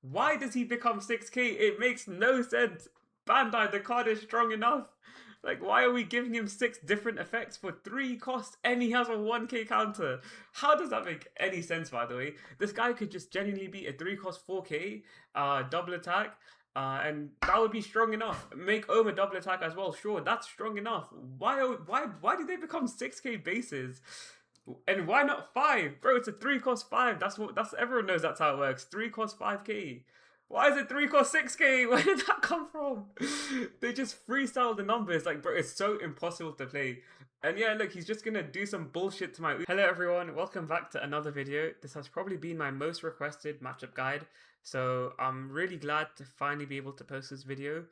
Why does he become 6k? It makes no sense. Bandai, the card is strong enough. Like, why are we giving him 6 different effects for 3 costs and he has a 1k counter? How does that make any sense, by the way? This guy could just genuinely be a 3 cost 4k, double attack, and that would be strong enough. Make Oma double attack as well, sure, that's strong enough. Why did they become 6k bases? And why not 5? Bro, it's a 3 cost 5. That's everyone knows that's how it works. 3 cost 5k. Why is it 3 cost 6k? Where did that come from? They just freestyle the numbers. Like, bro, it's so impossible to play. And yeah, look, he's just gonna do some bullshit to my... Hello everyone, welcome back to another video. This has probably been my most requested matchup guide. So I'm really glad to finally be able to post this video.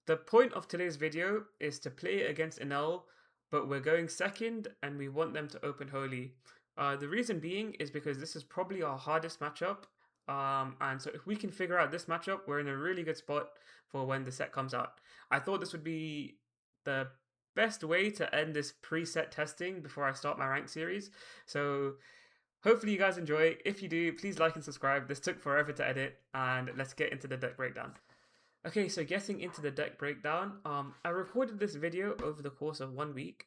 The point of today's video is to play against Enel, but we're going second and we want them to open Holy. The reason being is because this is probably our hardest matchup. And so if we can figure out this matchup, we're in a really good spot for when the set comes out. I thought this would be the best way to end this preset testing before I start my rank series. So hopefully you guys enjoy. If you do, please like and subscribe. This took forever to edit, and let's get into the deck breakdown. Okay, so getting into the deck breakdown, I recorded this video over the course of 1 week,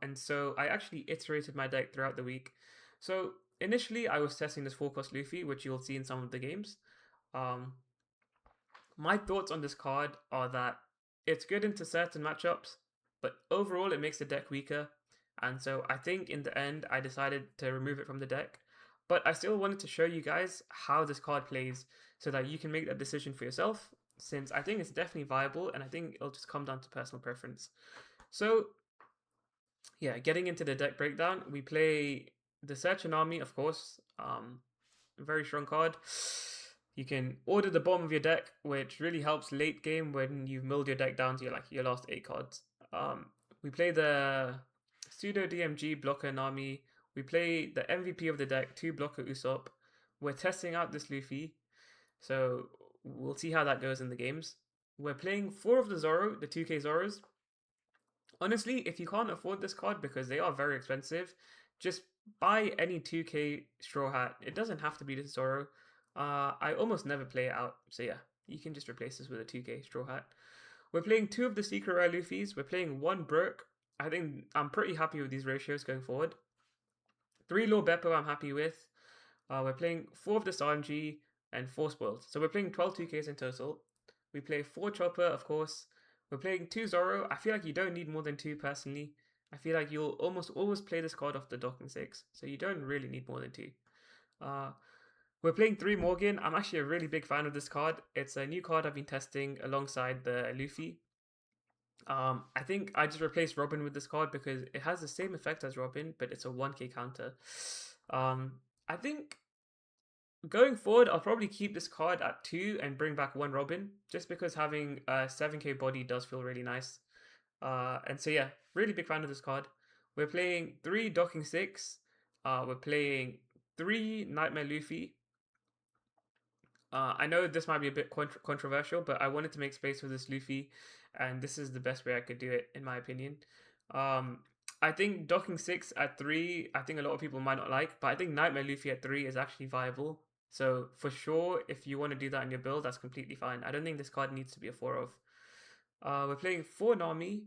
and so I actually iterated my deck throughout the week. So initially, I was testing this 4-cost Luffy, which you'll see in some of the games. My thoughts on this card are that it's good into certain matchups, but overall it makes the deck weaker, and so I think in the end I decided to remove it from the deck. But I still wanted to show you guys how this card plays so that you can make that decision for yourself, since I think it's definitely viable and I think it'll just come down to personal preference. So yeah, getting into the deck breakdown, we play the Searching Army, of course. Very strong card. You can order the bottom of your deck, which really helps late game when you've milled your deck down to your last 8 cards. We play the Pseudo DMG Blocker Nami. We play the MVP of the deck, 2 Blocker Usopp. We're testing out this Luffy, so we'll see how that goes in the games. We're playing 4 of the Zoro, the 2k Zoros. Honestly, if you can't afford this card because they are very expensive, just buy any 2k Straw Hat. It doesn't have to be the Zoro. I almost never play it out, so yeah, you can just replace this with a 2k Straw Hat. We're playing 2 of the Secret Rare Luffys. We're playing 1 Brook. I think I'm pretty happy with these ratios going forward. 3 Lord Beppo I'm happy with. We're playing 4 of the Sanji and 4 Spoiled. So we're playing 12 2Ks in total. We play 4 Chopper, of course. We're playing 2 Zoro. I feel like you don't need more than 2 personally. I feel like you'll almost always play this card off the docking 6. So you don't really need more than 2. We're playing 3 Morgan. I'm actually a really big fan of this card. It's a new card I've been testing alongside the Luffy. I think I just replaced Robin with this card because it has the same effect as Robin, but it's a 1k counter. I think going forward, I'll probably keep this card at 2 and bring back 1 Robin, just because having a 7k body does feel really nice. And so yeah, really big fan of this card. We're playing 3 Docking 6. We're playing 3 Nightmare Luffy. I know this might be a bit controversial, but I wanted to make space for this Luffy, and this is the best way I could do it, in my opinion. I think Docking 6 at 3, I think a lot of people might not like, but I think Nightmare Luffy at 3 is actually viable. So for sure, if you want to do that in your build, that's completely fine. I don't think this card needs to be a 4 of. We're playing 4 Nami,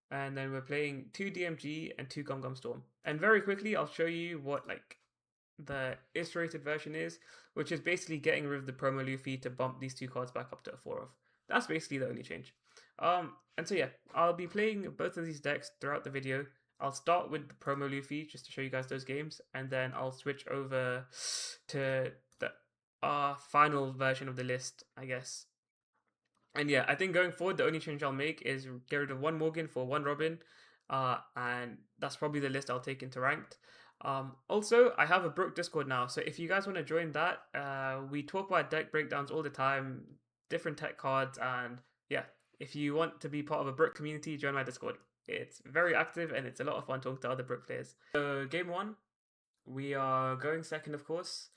and then we're playing 2 DMG and 2 Gum Gum Storm. And very quickly, I'll show you what the iterated version is, which is basically getting rid of the promo Luffy to bump these 2 cards back up to a 4 of. That's basically the only change. And so yeah, I'll be playing both of these decks throughout the video. I'll start with the promo Luffy just to show you guys those games, and then I'll switch over to the final version of the list, I guess. And yeah, I think going forward, the only change I'll make is get rid of 1 Morgan for 1 Robin, and that's probably the list I'll take into ranked. Also, I have a Brook Discord now, so if you guys want to join that, we talk about deck breakdowns all the time, different tech cards, and yeah, if you want to be part of a Brook community, join my Discord. It's very active and it's a lot of fun talking to other Brook players. So game 1, we are going second, of course.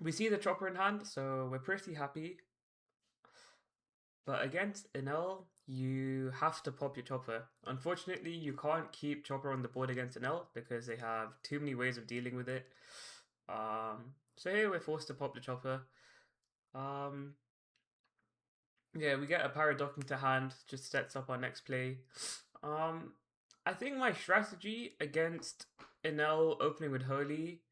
We see the Chopper in hand, so we're pretty happy. But against Enel, you have to pop your Chopper. Unfortunately, you can't keep Chopper on the board against Enel because they have too many ways of dealing with it. So here we're forced to pop the chopper. Um, yeah, we get a Paradox into hand, just sets up our next play. Um, I think my strategy against Enel opening with Holy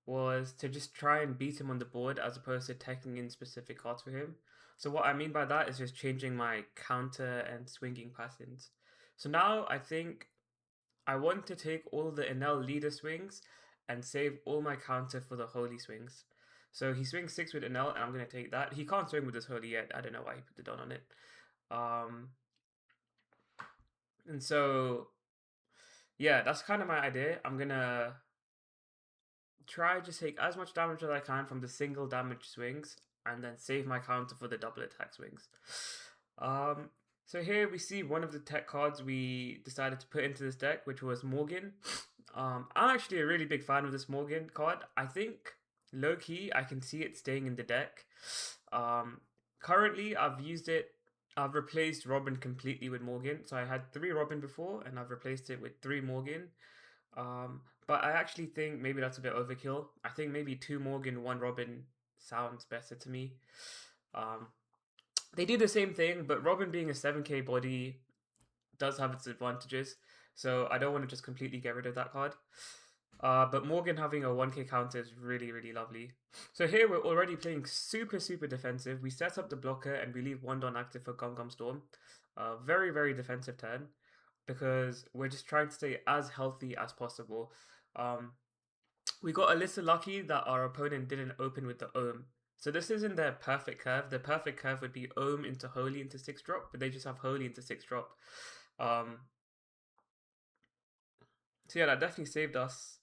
was to just try and beat him on the board as opposed to taking in specific cards for him. So what I mean by that is just changing my counter and swinging patterns. So now I think I want to take all the Enel leader swings and save all my counter for the Holy swings. So he swings 6 with Enel, and I'm going to take that. He can't swing with his Holy yet. I don't know why he put the Don on it. And so, yeah, that's kind of my idea. I'm going to try to take as much damage as I can from the single damage swings and then save my counter for the double attack swings. So here we see one of the tech cards we decided to put into this deck, which was Morgan. I'm actually a really big fan of this Morgan card. I think low key I can see it staying in the deck. Currently I've replaced Robin completely with Morgan. So I had 3 Robin before and I've replaced it with 3 Morgan. But I actually think maybe that's a bit overkill. I think maybe 2 Morgan, 1 Robin sounds better to me. They do the same thing, but Robin being a 7k body does have its advantages. So I don't want to just completely get rid of that card. But Morgan having a 1k counter is really, really lovely. So here we're already playing super, super defensive. We set up the blocker and we leave 1 Don active for Gum Gum Storm. Very, very defensive turn because we're just trying to stay as healthy as possible. We got a little lucky that our opponent didn't open with the Ohm. So this isn't their perfect curve. The perfect curve would be Ohm into Holy into 6-drop, but they just have Holy into 6-drop. So yeah, that definitely saved us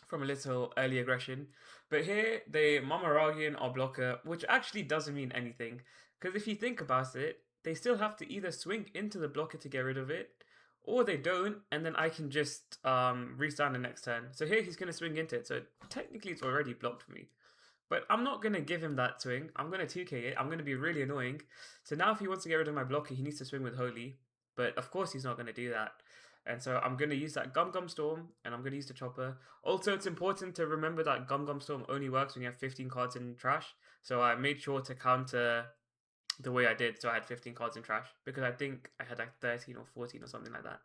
from a little early aggression. But here, they Mamaragian our blocker, which actually doesn't mean anything. Because if you think about it, they still have to either swing into the blocker to get rid of it, or they don't, and then I can just restand the next turn. So here he's going to swing into it, so technically it's already blocked for me. But I'm not going to give him that swing. I'm going to 2k it. I'm going to be really annoying. So now if he wants to get rid of my blocker, he needs to swing with Holy. But of course he's not going to do that. And so I'm going to use that Gum Gum Storm, and I'm going to use the Chopper. Also, it's important to remember that Gum Gum Storm only works when you have 15 cards in trash. So I made sure to counter the way I did. So I had 15 cards in trash, because I think I had like 13 or 14 or something like that.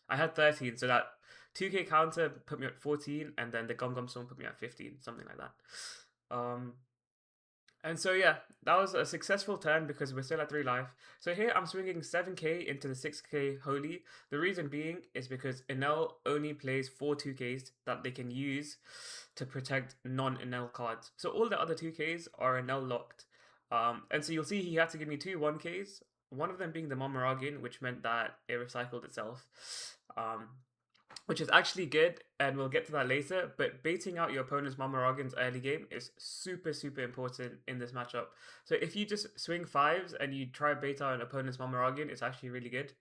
I had 13, so that 2k counter put me at 14, and then the Gum Gum Storm put me at 15, something like that. And so yeah, that was a successful turn because we're still at 3 life. So here I'm swinging 7k into the 6k Holy. The reason being is because Enel only plays 4 2ks that they can use to protect non-Enel cards. So all the other 2ks are Enel locked. And so you'll see he had to give me 2 1ks, one of them being the Mamaragian, which meant that it recycled itself. Which is actually good, and we'll get to that later, but baiting out your opponent's Mamaragians early game is super, super important in this matchup. So if you just swing 5s and you try bait out an opponent's Mamaragian, it's actually really good.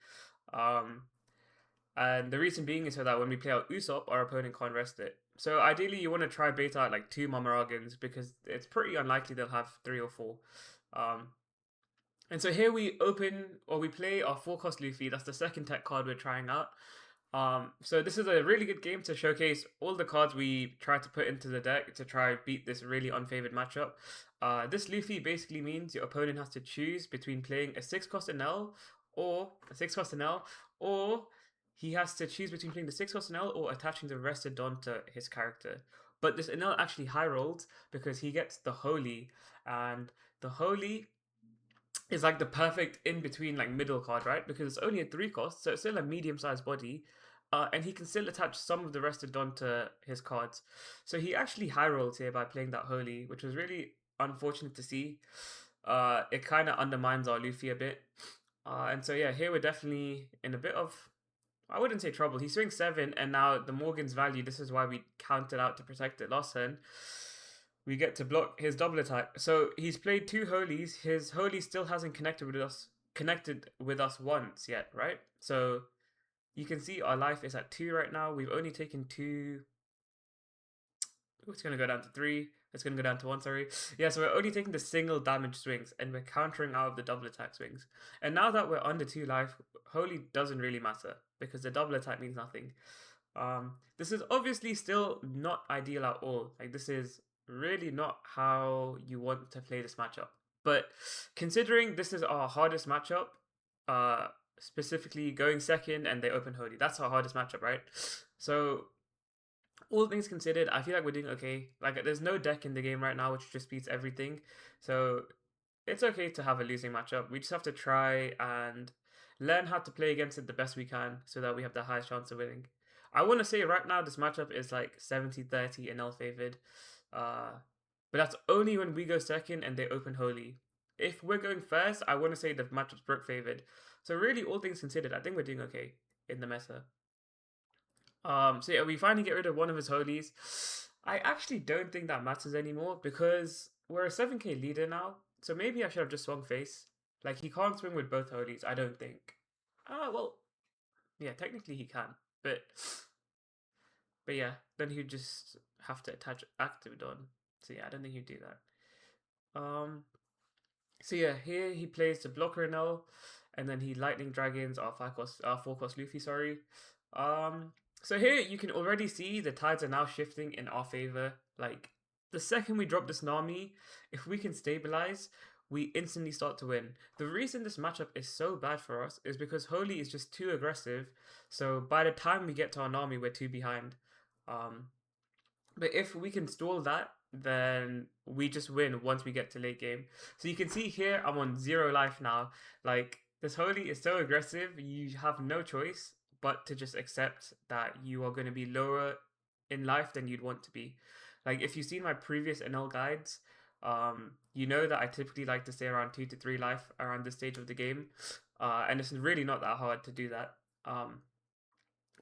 And the reason being is so that when we play out Usopp, our opponent can't rest it. So ideally you want to try bait out like 2 Mamaragians because it's pretty unlikely they'll have 3 or 4. And so here we play our 4-cost Luffy. That's the second tech card we're trying out. So this is a really good game to showcase all the cards we try to put into the deck to try beat this really unfavored matchup. This Luffy basically means your opponent has to choose between playing a 6-cost Enel or he has to choose between playing the 6-cost Enel or attaching the rested Don to his character. But this Enel actually high rolls because he gets the Holy, and the Holy is like the perfect in between, like middle card, right? Because it's only a 3-cost, so it's still a medium-sized body, and he can still attach some of the rested Don to his cards. So he actually high rolled here by playing that Holy, which was really unfortunate to see. It kind of undermines our Luffy a bit, and so yeah, here we're definitely in a bit of, I wouldn't say trouble. He swings 7, and now the Morgan's value. This is why we counted out to protect it last turn. We get to block his double attack. So he's played 2 Holies. His Holy still hasn't connected with us once yet, right? So you can see our life is at 2 right now. We've only taken 2. It's going to go down to 3. It's going to go down to 1, sorry. Yeah, so we're only taking the single damage swings, and we're countering out of the double attack swings. And now that we're under 2 life, Holy doesn't really matter because the double attack means nothing. This is obviously still not ideal at all. Like, this is really not how you want to play this matchup. But considering this is our hardest matchup, uh, specifically going second and they open Holy, that's our hardest matchup, right? So all things considered, I feel like we're doing okay. Like there's no deck in the game right now which just beats everything, so it's okay to have a losing matchup. We just have to try and learn how to play against it the best we can so that we have the highest chance of winning. I want to say right now this matchup is like 70-30 Enel favored. Uh, but that's only when we go second and they open Holy. If we're going first, I want to say the matchup's Brook favored. So really, all things considered, I think we're doing okay in the meta. So yeah, we finally get rid of one of his holies. I actually don't think that matters anymore because we're a 7k leader now. So maybe I should have just swung face. Like he can't swing with both holies, I don't think. Well, yeah, technically he can, but yeah, then he'd just have to attach active on. So yeah, I don't think he'd do that. So yeah, here he plays the blocker Enel, and then he lightning dragons our 4 cost Luffy. Sorry. Um, so here you can already see the tides are now shifting in our favor. Like the second we drop this Nami, if we can stabilize, we instantly start to win. The reason this matchup is so bad for us is because Holy is just too aggressive. So by the time we get to our Nami, we're too behind. Um, but if we can stall that, then we just win once we get to late game. So you can see here, I'm on 0 life now. Like, this Holy is so aggressive, you have no choice but to just accept that you are going to be lower in life than you'd want to be. Like, if you've seen my previous NL guides, you know that I typically like to stay around 2 to 3 life around this stage of the game. And it's really not that hard to do that.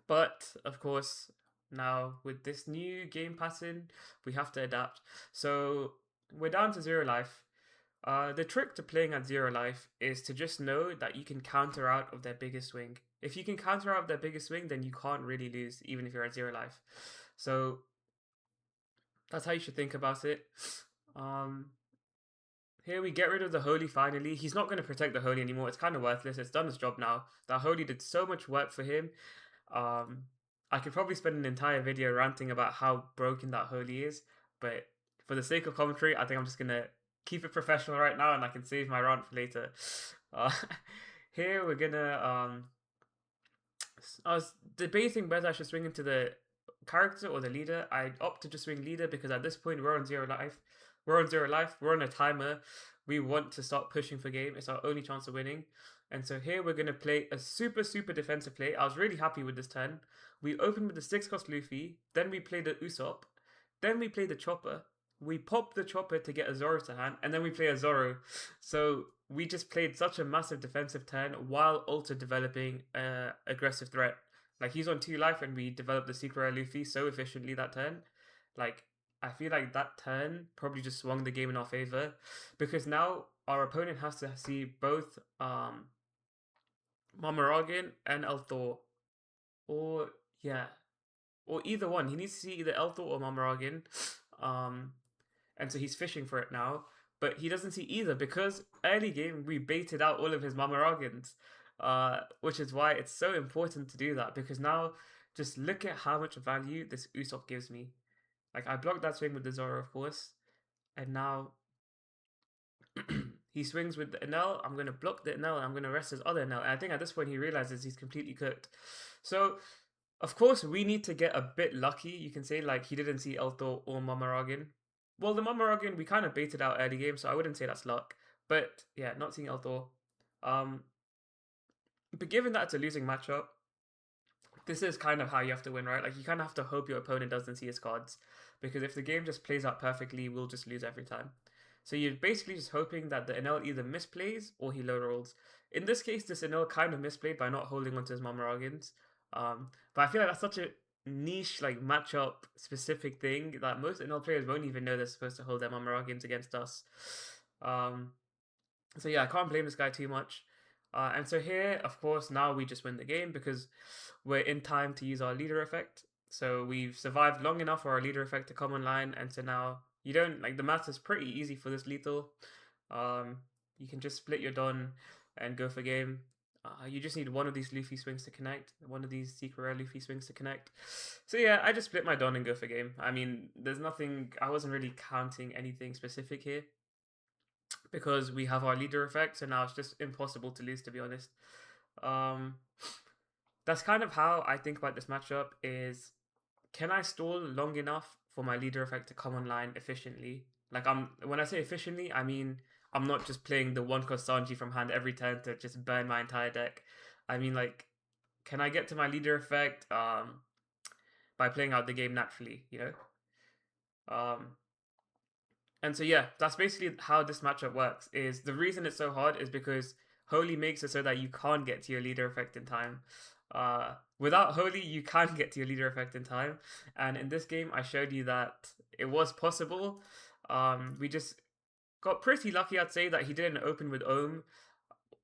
But of course, now with this new game pattern, we have to adapt. So we're down to 0 life. The trick to playing at 0 life is to just know that you can counter out of their biggest swing. If you can counter out of their biggest swing, then you can't really lose, even if you're at 0 life. So that's how you should think about it. Here we get rid of the Holy finally. He's not going to protect the Holy anymore. It's kind of worthless. It's done its job now. That Holy did so much work for him. I could probably spend an entire video ranting about how broken that Holy is, but for the sake of commentary, I think I'm just gonna keep it professional right now, and I can save my rant for later. Uh, here we're gonna. I was debating whether I should swing into the character or the leader. I opt to just swing leader because at this point we're on 0 life. We're on 0 life. We're on a timer. We want to start pushing for game. It's our only chance of winning. And so here we're going to play a super defensive play. I was really happy with this turn. We open with the 6-cost Luffy. Then we play the Usopp. Then we play the Chopper. We pop the Chopper to get a Zoro to hand. And then we play a Zoro. So we just played such a massive defensive turn while also developing an aggressive threat. Like he's on 2 life and we developed the Secret Luffy so efficiently that turn. Like I feel like that turn probably just swung the game in our favor because now our opponent has to see both Mamaragan and Elthor, or yeah, or either one. He needs to see either Elthor or Mamaragan, and so he's fishing for it now. But he doesn't see either because early game we baited out all of his Mamaragans, which is why it's so important to do that because now just look at how much value this Usopp gives me. Like I blocked that swing with the Zoro, of course, and now he swings with the Enel. I'm going to block the Enel and I'm going to rest his other Enel. And I think at this point he realizes he's completely cooked. So, of course, we need to get a bit lucky. You can say, like, he didn't see Elthor or Mamaragan. Well, the Mamaragan, we kind of baited out early game, so I wouldn't say that's luck. But, yeah, not seeing Elthor. But given that it's a losing matchup, this is kind of how you have to win, right? Like, you kind of have to hope your opponent doesn't see his cards. Because if the game just plays out perfectly, we'll just lose every time. So you're basically just hoping that the Enel either misplays or he low rolls. In this case, this Enel kind of misplayed by not holding onto his Mamaragans. But I feel like that's such a niche, like matchup specific thing that most Enel players won't even know they're supposed to hold their Mamaragans against us. So yeah, I can't blame this guy too much. And so here, of course, now we just win the game because we're in time to use our leader effect. So we've survived long enough for our leader effect to come online, and so now you don't like the math is pretty easy for this lethal. You can just split your Don and go for game. You just need one of these Luffy swings to connect, one of these secret rare Luffy swings to connect. So yeah, I just split my Don and go for game. I mean, there's nothing, I wasn't really counting anything specific here because we have our leader effect, so now it's just impossible to lose, to be honest. Um, that's kind of how I think about this matchup is, can I stall long enough for my leader effect to come online efficiently? Like, when I say efficiently, I mean I'm not just playing the one cost Sanji from hand every turn to just burn my entire deck. I mean, like, can I get to my leader effect by playing out the game naturally, you know? Um, and so yeah, that's basically how this matchup works. Is the reason it's so hard is because Holy makes it so that you can't get to your leader effect in time. Without Holy, you can get to your leader effect in time, and in this game, I showed you that it was possible. We just got pretty lucky, I'd say, that he didn't open with Ohm,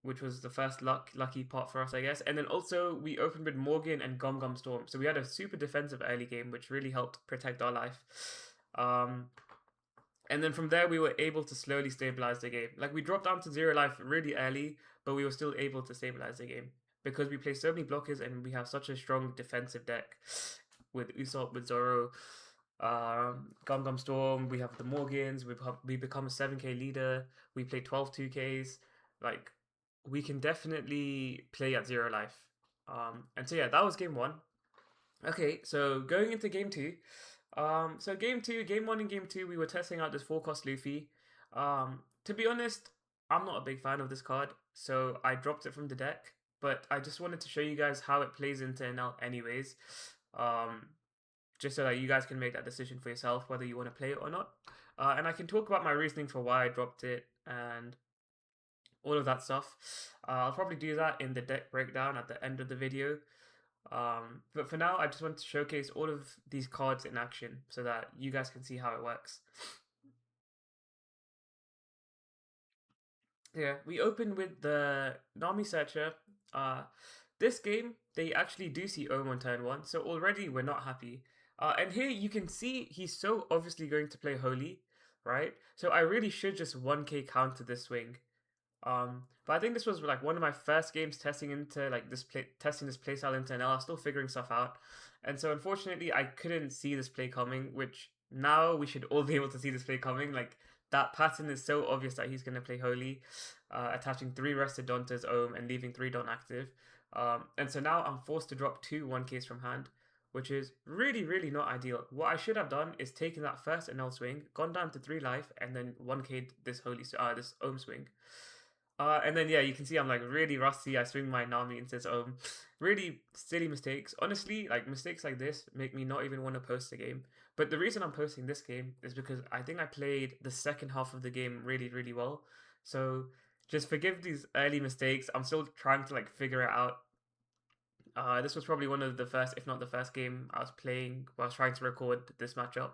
which was the first lucky part for us, I guess. And then also we opened with Morgan and Gum Gum Storm, so we had a super defensive early game, which really helped protect our life. And then from there, we were able to slowly stabilize the game. Like, we dropped down to 0 life really early, but we were still able to stabilize the game because we play so many blockers and we have such a strong defensive deck with Usopp, with Zoro, Gum Gum Storm. We have the Morgans. We become a 7k leader. We play 12 2ks. Like, we can definitely play at 0 life. And so yeah, that was game one. Okay, so going into game two. So game one and game two, we were testing out this 4-cost Luffy. To be honest, I'm not a big fan of this card, so I dropped it from the deck. But I just wanted to show you guys how it plays into Enel anyways. Just so that you guys can make that decision for yourself, whether you want to play it or not. And I can talk about my reasoning for why I dropped it and all of that stuff. I'll probably do that in the deck breakdown at the end of the video. But for now, I just want to showcase all of these cards in action so that you guys can see how it works. Yeah, we open with the Nami Searcher. This game, they actually do see Ohm on turn 1, so already we're not happy. And here you can see he's so obviously going to play Holy, right? So I really should just 1k counter this swing. But I think this was like one of my first games testing into like testing this playstyle into Enel. I was still figuring stuff out, and so unfortunately I couldn't see this play coming. Which now we should all be able to see this play coming. Like, that pattern is so obvious that he's going to play Holy, attaching 3 rested Don to his Ohm and leaving 3 Don active. And so now I'm forced to drop 2 1Ks from hand, which is really not ideal. What I should have done is taken that first Enel swing, gone down to 3 life, and then 1K'd this this Ohm swing. And then yeah, you can see I'm like really rusty. I swing my Nami into his Ohm. Really silly mistakes. Honestly, like, mistakes like this make me not even want to post the game. But the reason I'm posting this game is because I think I played the second half of the game really well. So just forgive these early mistakes. I'm still trying to like figure it out. This was probably one of the first, if not the first game I was playing while I was trying to record this matchup.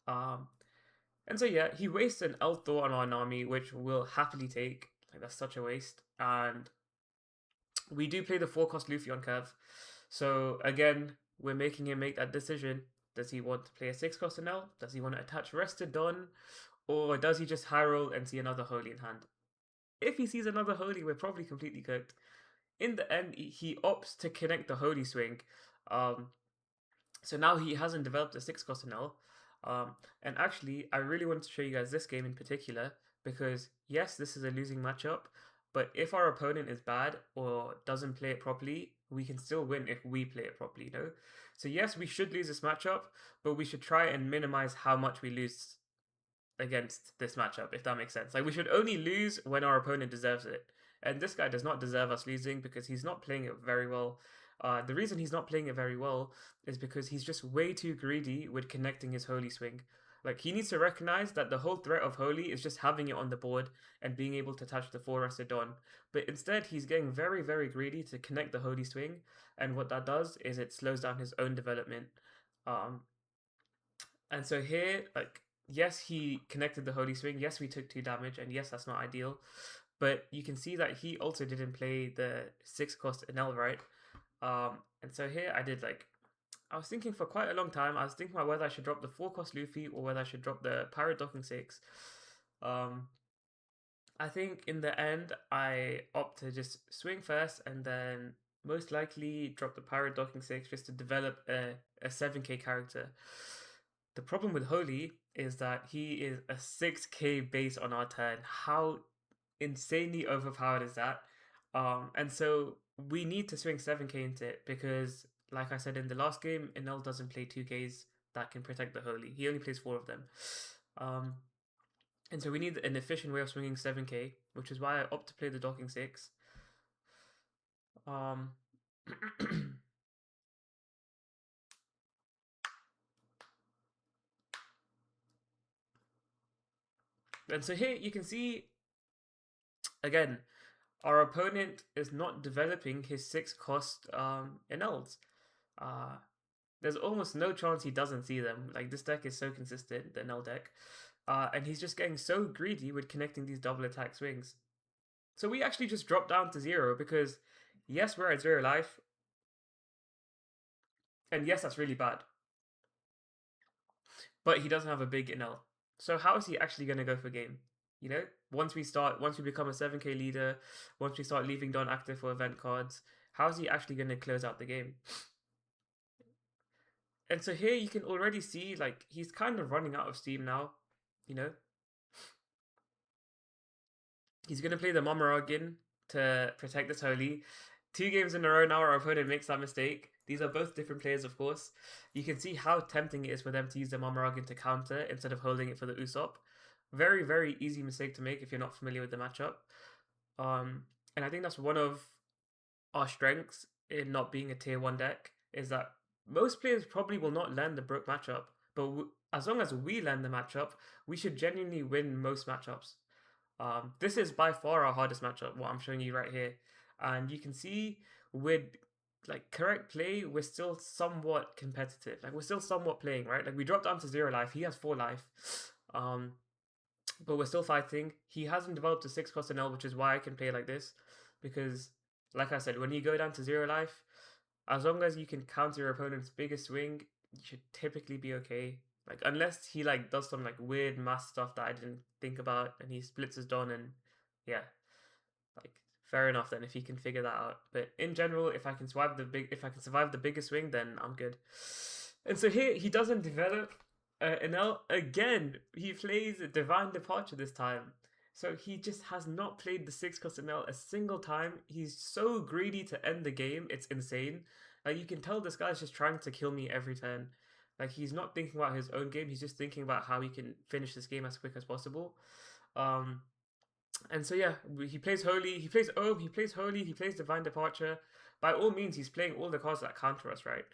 And so yeah, he wastes an L Thor on our Nami, which we'll happily take. Like, that's such a waste. And we do play the 4-cost Luffy on curve. So again, we're making him make that decision. Does he want to play a 6-cost Enel? Does he want to attach Rested Don? Or does he just high roll and see another Holy in hand? If he sees another Holy, we're probably completely cooked. In the end, he opts to connect the Holy swing. So now he hasn't developed a 6-cost Enel. And actually, I really wanted to show you guys this game in particular because yes, this is a losing matchup, but if our opponent is bad or doesn't play it properly, we can still win if we play it properly, you know? So yes, we should lose this matchup, but we should try and minimize how much we lose against this matchup, if that makes sense. Like, we should only lose when our opponent deserves it. And this guy does not deserve us losing because he's not playing it very well. The reason he's not playing it very well is because he's just way too greedy with connecting his Holy swing. Like, he needs to recognize that the whole threat of Holy is just having it on the board and being able to touch the 4 rested Don. But instead, he's getting very greedy to connect the Holy swing, and what that does is it slows down his own development. And so here, like, yes, he connected the Holy swing. Yes, we took 2 damage, and yes, that's not ideal. But you can see that he also didn't play the 6-cost Enel, right? And so here I did like, I was thinking for quite a long time. I was thinking about whether I should drop the 4-cost Luffy or whether I should drop the Pirate Docking 6. I think in the end, I opt to just swing first and then most likely drop the Pirate Docking 6 just to develop a 7k character. The problem with Holy is that he is a 6k base on our turn. How insanely overpowered is that? And so we need to swing 7k into it because, like I said in the last game, Enel doesn't play 2ks that can protect the Holy. He only plays 4 of them. Um, and so we need an efficient way of swinging 7k, which is why I opt to play the Docking 6. Um, and so here you can see, again, our opponent is not developing his 6 cost Enels. Uh, there's almost no chance he doesn't see them. Like, this deck is so consistent, the Enel deck. And he's just getting so greedy with connecting these double attack swings. So we actually just drop down to 0 because, yes, we're at 0 life. And yes, that's really bad. But he doesn't have a big Enel. So how is he actually going to go for game? You know, once we become a 7k leader, once we start leaving Don active for event cards, how is he actually going to close out the game? And so here you can already see, like, he's kind of running out of steam now, you know? He's going to play the Momorogin to protect this Holy. 2 games in a row now, our opponent makes that mistake. These are both different players, of course. You can see how tempting it is for them to use the Momorogin to counter instead of holding it for the Usopp. Very, very easy mistake to make if you're not familiar with the matchup. And I think that's one of our strengths in not being a tier 1 deck, is that most players probably will not learn the Brook matchup. But as long as we learn the matchup, we should genuinely win most matchups. This is by far our hardest matchup, what I'm showing you right here. And you can see with like correct play, we're still somewhat competitive. Like, we're still somewhat playing, right? Like, we dropped down to 0 life. He has 4 life. But we're still fighting. He hasn't developed a 6 cost Enel, which is why I can play like this. Because, like I said, when you go down to 0 life, as long as you can counter your opponent's biggest swing, you should typically be okay. Like, unless he like does some like weird mass stuff that I didn't think about, and he splits his Don, and yeah, like, fair enough then if he can figure that out. But in general, if I can survive the biggest swing, then I'm good. And so here he doesn't develop Enel again. He plays Divine Departure this time. So he just has not played the 6 cost Enel a single time. He's so greedy to end the game. It's insane. Like, you can tell this guy's just trying to kill me every turn. Like, he's not thinking about his own game. He's just thinking about how he can finish this game as quick as possible. And so yeah, he plays Holy, he plays Ohm, he plays Holy, he plays Divine Departure. By all means, he's playing all the cards that counter us, right?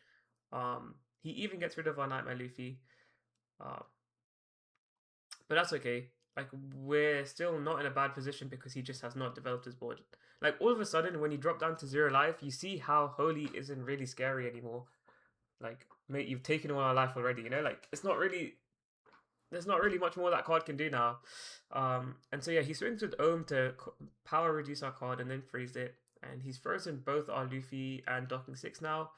He even gets rid of our Nightmare Luffy. But that's okay. Like, we're still not in a bad position because he just has not developed his board. Like, all of a sudden, when you drop down to 0 life, you see how Holy isn't really scary anymore. Like, mate, you've taken all our life already, you know? Like, there's not really much more that card can do now. And so yeah, he swings with Ohm to power reduce our card and then freeze it. And he's frozen both our Luffy and Docking 6 now.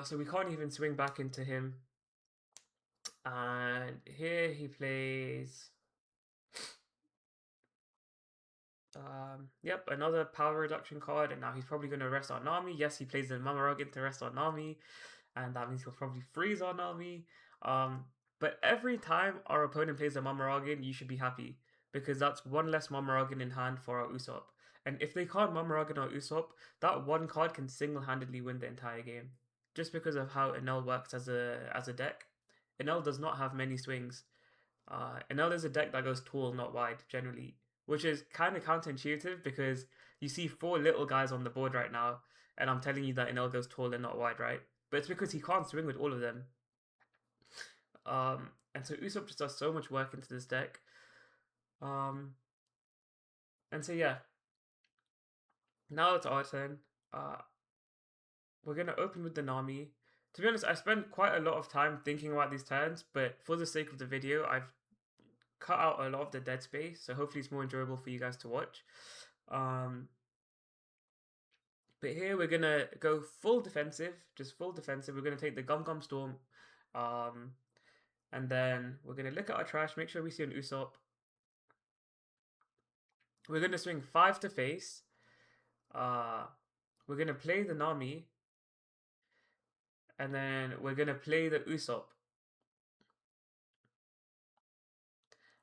So we can't even swing back into him. And here he plays... yep, another power reduction card, and now he's probably going to rest our Nami. Yes, he plays the Mamorogin to rest our Nami, and that means he'll probably freeze our Nami. But every time our opponent plays a Mamorogin, you should be happy, because that's one less Mamorogin in hand for our Usopp. And if they can't Mamorogin our Usopp, that one card can single-handedly win the entire game, just because of how Enel works as a deck. Enel does not have many swings. Enel is a deck that goes tall, not wide, generally, which is kind of counterintuitive because you see 4 little guys on the board right now, and I'm telling you that Enel goes tall and not wide, right? But it's because he can't swing with all of them. And so Usopp just does so much work into this deck. And so yeah, now it's our turn. We're gonna open with the Nami. To be honest, I spent quite a lot of time thinking about these turns, but for the sake of the video, I've cut out a lot of the dead space, so hopefully it's more enjoyable for you guys to watch. But here we're gonna go full defensive, just full defensive. We're gonna take the Gum Gum Storm, and then we're gonna look at our trash, make sure we see an Usopp. We're gonna swing 5 to face. Uh, we're gonna play the Nami, and then we're gonna play the Usopp,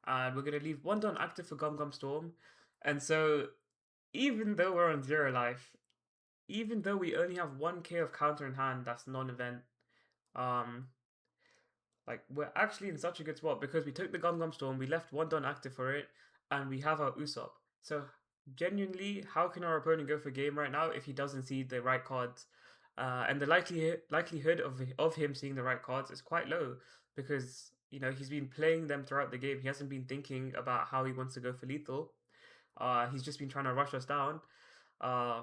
and we're gonna leave one Don active for Gum Gum Storm. And so, even though we're on 0 life, even though we only have 1k of counter in hand, that's non-event. Um, like we're actually in such a good spot because we took the Gum Gum Storm, we left one Don active for it, and we have our Usopp. So genuinely, how can our opponent go for game right now if he doesn't see the right cards? And the likelihood of him seeing the right cards is quite low because he's been playing them throughout the game. He hasn't been thinking about how he wants to go for lethal. He's just been trying to rush us down. Uh,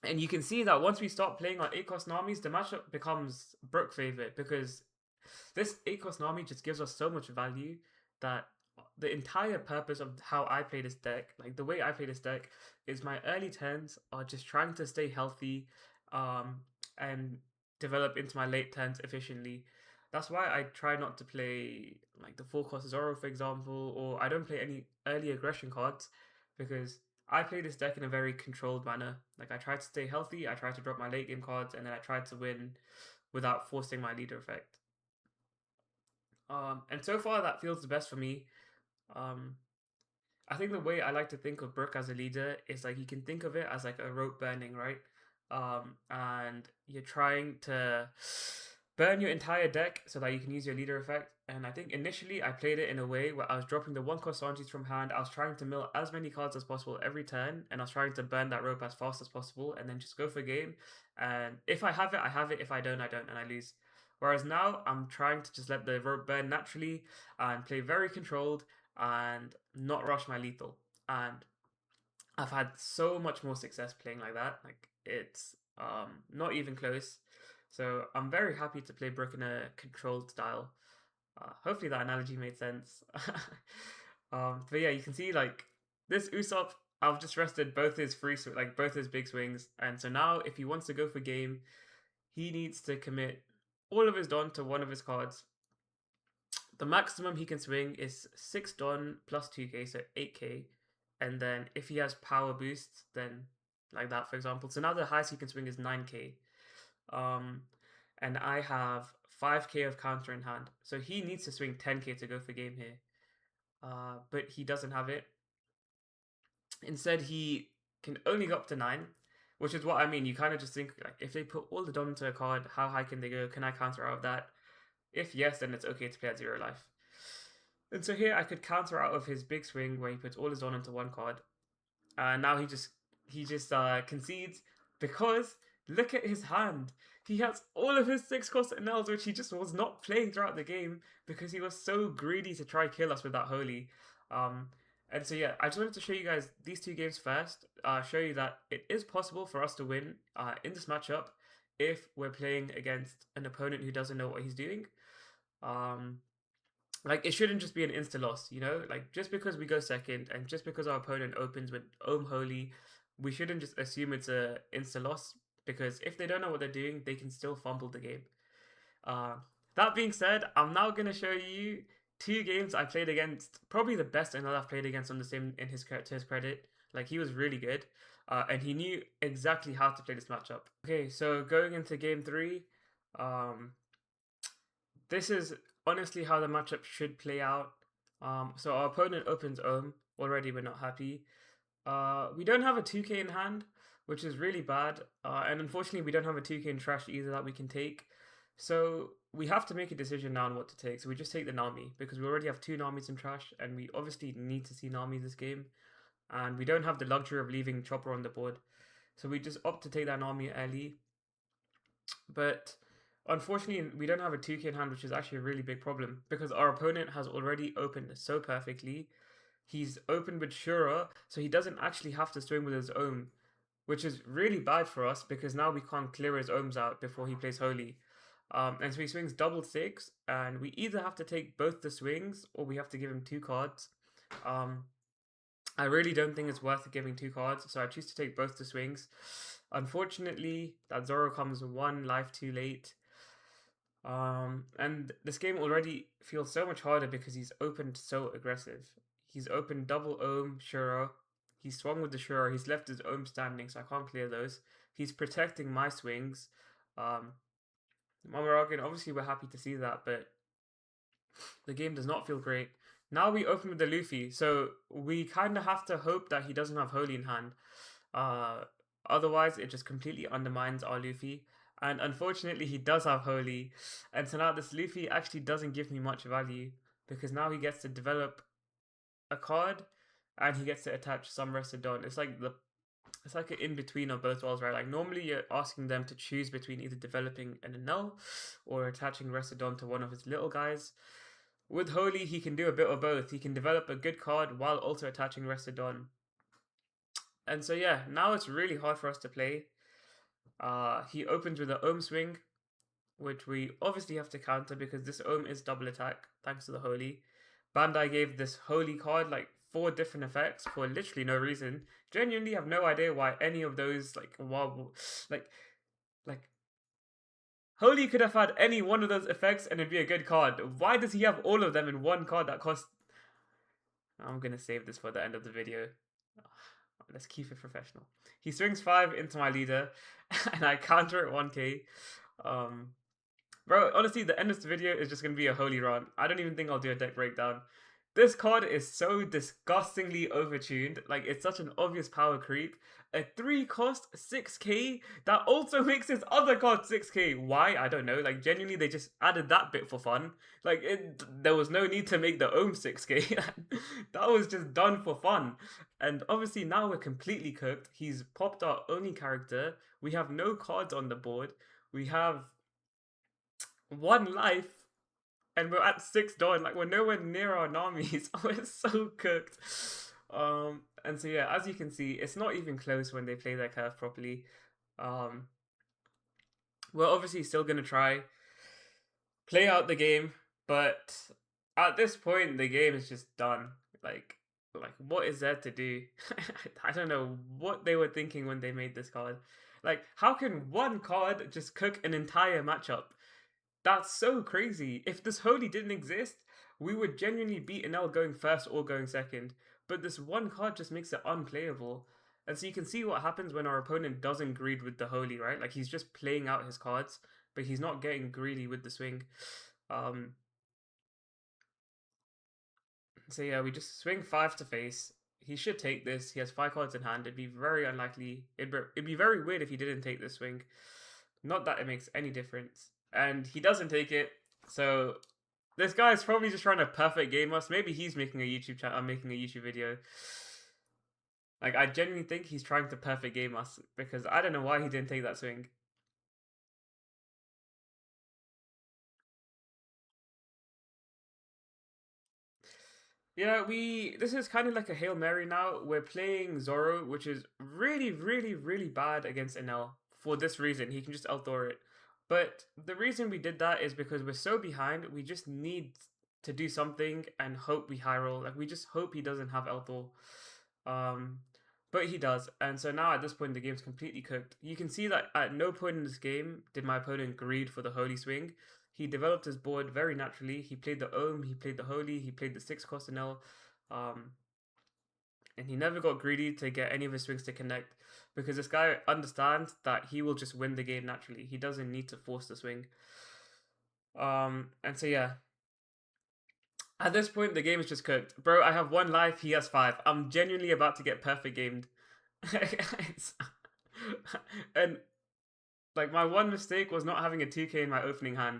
and you can see that once we start playing our 8-cost Namis, the matchup becomes Brook favorite because this 8-cost Nami just gives us so much value that the entire purpose of how I play this deck, like the way I play this deck, is my early turns are just trying to stay healthy and develop into my late turns efficiently. That's why I try not to play like the 4-cost Zoro, for example, or I don't play any early aggression cards because I play this deck in a very controlled manner. Like I try to stay healthy, I try to drop my late game cards, and then I try to win without forcing my leader effect. And so far that feels the best for me. Um, I think the way I like to think of Brook as a leader is like you can think of it as like a rope burning, right? And you're trying to burn your entire deck so that you can use your leader effect. And I think initially I played it in a way where I was dropping the 1-cost Sanjis from hand. I was trying to mill as many cards as possible every turn, and I was trying to burn that rope as fast as possible, and then just go for game. And if I have it, I have it. If I don't, I don't, and I lose. Whereas now I'm trying to just let the rope burn naturally and play very controlled and not rush my lethal. And I've had so much more success playing like that. Like it's not even close. So I'm very happy to play Brook in a controlled style. Hopefully that analogy made sense. But yeah, you can see like this Usopp. I've just rested both his like both his big swings, and so now if he wants to go for game, he needs to commit all of his Don to one of his cards. The maximum he can swing is 6 Don plus 2k, so 8k. And then if he has power boosts, then like that, for example. So now the highest he can swing is 9k. Um, and I have 5k of counter in hand. So he needs to swing 10k to go for game here. But he doesn't have it. Instead, he can only go up to 9, which is what I mean. You kind of just think, like, if they put all the Don into a card, how high can they go? Can I counter out of that? If yes, then it's okay to play at 0 life. And so here I could counter out of his big swing where he puts all his Don into one card. Now he just concedes because look at his hand. He has all of his 6-cost Enels, which he just was not playing throughout the game because he was so greedy to try kill us with that holy. And so yeah, I just wanted to show you guys these two games first. Show you that it is possible for us to win in this matchup if we're playing against an opponent who doesn't know what he's doing. Like it shouldn't just be an insta loss, like just because we go second and just because our opponent opens with Ohm Holy, we shouldn't just assume it's a insta loss because if they don't know what they're doing, they can still fumble the game. That being said, I'm now gonna show you two games I played against, probably the best Enel I've played against on the sim to his credit. Like he was really good, and he knew exactly how to play this matchup. Okay, so going into game 3, this is honestly how the matchup should play out. So our opponent opens Ohm. Already we're not happy. We don't have a 2k in hand, which is really bad. And unfortunately we don't have a 2k in trash either that we can take. So we have to make a decision now on what to take. So we just take the Nami because we already have 2 Namis in trash and we obviously need to see Nami this game. And we don't have the luxury of leaving Chopper on the board. So we just opt to take that Nami early. But unfortunately, we don't have a 2k in hand, which is actually a really big problem because our opponent has already opened so perfectly. He's opened with Shura, so he doesn't actually have to swing with his Ohm, which is really bad for us because now we can't clear his Ohms out before he plays Holy. And so he swings double 6, and we either have to take both the swings or we have to give him 2 cards. I really don't think it's worth giving 2 cards, so I choose to take both the swings. Unfortunately, that Zoro comes 1 life too late. And this game already feels so much harder because he's opened so aggressive. He's opened double Ohm, Shura, He swung with the Shura. He's left his own standing, so I can't clear those. He's protecting my swings. Mamaragan, obviously we're happy to see that, but the game does not feel great. Now we open with the Luffy, so we kind of have to hope that he doesn't have Holy in hand. Uh, Otherwise, it just completely undermines our Luffy. And unfortunately, he does have Holy. And so now this Luffy actually doesn't give me much value because now he gets to develop a card and he gets to attach some Resodon. It's like an in between of both worlds, right? Like normally you're asking them to choose between either developing an Enel or attaching Resodon to one of his little guys. With Holy, he can do a bit of both. He can develop a good card while also attaching Resodon. And so yeah, now it's really hard for us to play. He opens with an Ohm Swing, which we obviously have to counter because this Ohm is double attack thanks to the Holy. Bandai gave this Holy card like 4 different effects for literally no reason. Genuinely have no idea why any of those like Holy could have had any one of those effects and it'd be a good card. Why does he have all of them in one card that costs... I'm gonna save this for the end of the video. Let's keep it professional. He swings 5 into my leader and I counter it 1k. Bro, honestly, the end of the video is just going to be a Holy run. I don't even think I'll do a deck breakdown. This card is so disgustingly overtuned. Like, it's such an obvious power creep. A 3 cost 6k that also makes his other card 6k. Why? I don't know. Like, genuinely, they just added that bit for fun. Like, there was no need to make the Ohm 6k. That was just done for fun. And obviously, now we're completely cooked. He's popped our only character. We have no cards on the board. We have 1 life and we're at 6 dawn. Like, we're nowhere near our Namis. We're so cooked. And so yeah, as you can see, it's not even close when they play their curve properly. We're obviously still gonna try play out the game, but at this point the game is just done. Like what is there to do? I don't know what they were thinking when they made this card. Like, how can one card just cook an entire matchup? That's so crazy. If this Holy didn't exist, we would genuinely beat Enel going first or going second. But this one card just makes it unplayable. And so you can see what happens when our opponent doesn't greed with the Holy, right? Like, he's just playing out his cards, but he's not getting greedy with the swing. So yeah, we just swing 5 to face. He should take this. He has 5 cards in hand. It'd be very unlikely. It'd be very weird if he didn't take this swing. Not that it makes any difference. And he doesn't take it. So this guy is probably just trying to perfect game us. Maybe he's making a YouTube channel. I'm making a YouTube video. Like, I genuinely think he's trying to perfect game us because I don't know why he didn't take that swing. Yeah, this is kind of like a Hail Mary now. We're playing Zoro, which is really, really, really bad against Enel. For this reason, he can just outthrow it. But the reason we did that is because we're so behind, we just need to do something and hope we high roll. Like, we just hope he doesn't have Elthor. But he does. And so now at this point, the game's completely cooked. You can see that at no point in this game did my opponent greed for the Holy Swing. He developed his board very naturally. He played the Ohm, he played the Holy, he played the 6 cost Enel. And he never got greedy to get any of his swings to connect because this guy understands that he will just win the game naturally. He doesn't need to force the swing. And so yeah. At this point, the game is just cooked. Bro, I have 1 life, he has 5. I'm genuinely about to get perfect gamed. And like, my one mistake was not having a 2k in my opening hand.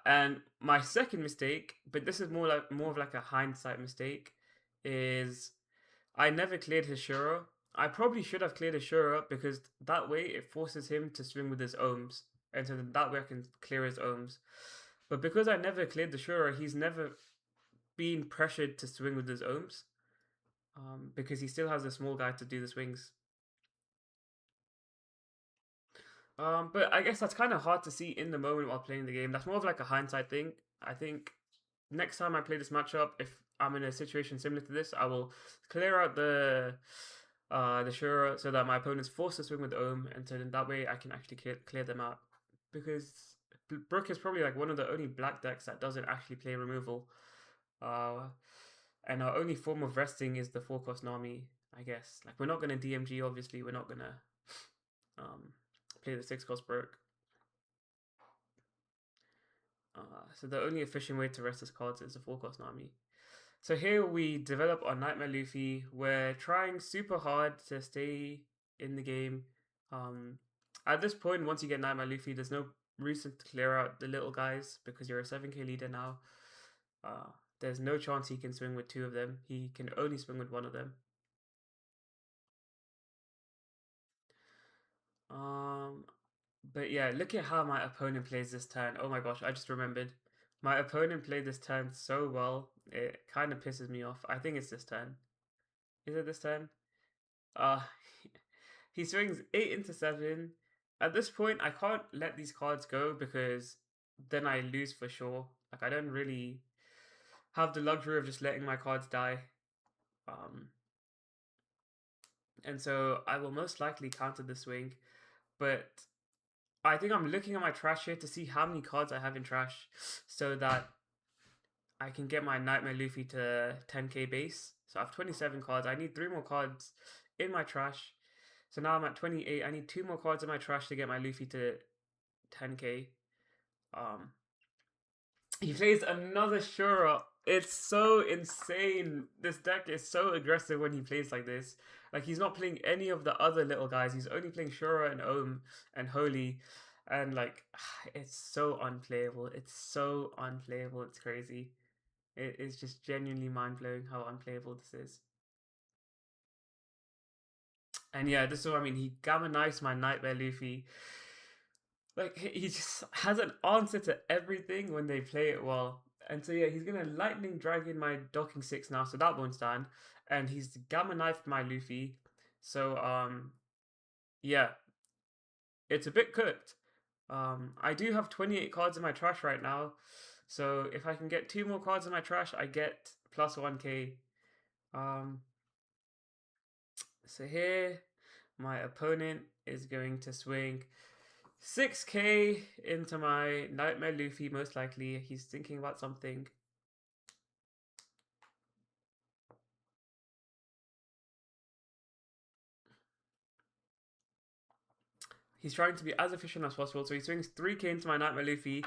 And my second mistake, but this is more of like a hindsight mistake, is I never cleared his Shura. I probably should have cleared his Shura because that way it forces him to swing with his ohms. And so that way I can clear his ohms. But because I never cleared the Shura, he's never been pressured to swing with his ohms. Because he still has a small guy to do the swings. But I guess that's kind of hard to see in the moment while playing the game. That's more of like a hindsight thing. I think next time I play this matchup, if I'm in a situation similar to this, I will clear out the Shura so that my opponent's forced to swing with the Ohm, and so then that way I can actually clear them out. Because Brook is probably like one of the only black decks that doesn't actually play removal. And our only form of resting is the 4 cost Nami. I guess. Like, we're not going to DMG, obviously. We're not going to play the 6-cost Brook. So the only efficient way to rest his cards is a 4-cost Nami. So here we develop our Nightmare Luffy. We're trying super hard to stay in the game. At this point, once you get Nightmare Luffy, there's no reason to clear out the little guys because you're a 7k leader now. There's no chance he can swing with 2 of them. He can only swing with 1 of them. But yeah, look at how my opponent plays this turn. Oh my gosh, I just remembered. My opponent played this turn so well, it kind of pisses me off. I think it's this turn. Is it this turn? Uh, he swings 8 into 7. At this point, I can't let these cards go because then I lose for sure. Like, I don't really have the luxury of just letting my cards die. And so I will most likely counter the swing. But I think I'm looking at my trash here to see how many cards I have in trash so that I can get my Nightmare Luffy to 10k base. So I have 27 cards. I need 3 more cards in my trash. So now I'm at 28. I need 2 more cards in my trash to get my Luffy to 10k. He plays another Shura. It's so insane. This deck is so aggressive when he plays like this. Like, he's not playing any of the other little guys. He's only playing Shura and Ohm and Holy. And, like, it's so unplayable. It's so unplayable. It's crazy. It is just genuinely mind-blowing how unplayable this is. And yeah, this is what I mean. He Gamma Knifes my Nightmare Luffy. Like, he just has an answer to everything when they play it well. And so yeah, he's gonna Lightning Dragon my Docking 6 now, so that won't stand. And he's Gamma Knifed my Luffy. So yeah. It's a bit cooked. I do have 28 cards in my trash right now. So if I can get 2 more cards in my trash, I get plus 1k. So here, my opponent is going to swing 6k into my Nightmare Luffy, most likely. He's thinking about something. He's trying to be as efficient as possible, so he swings 3k into my Nightmare Luffy,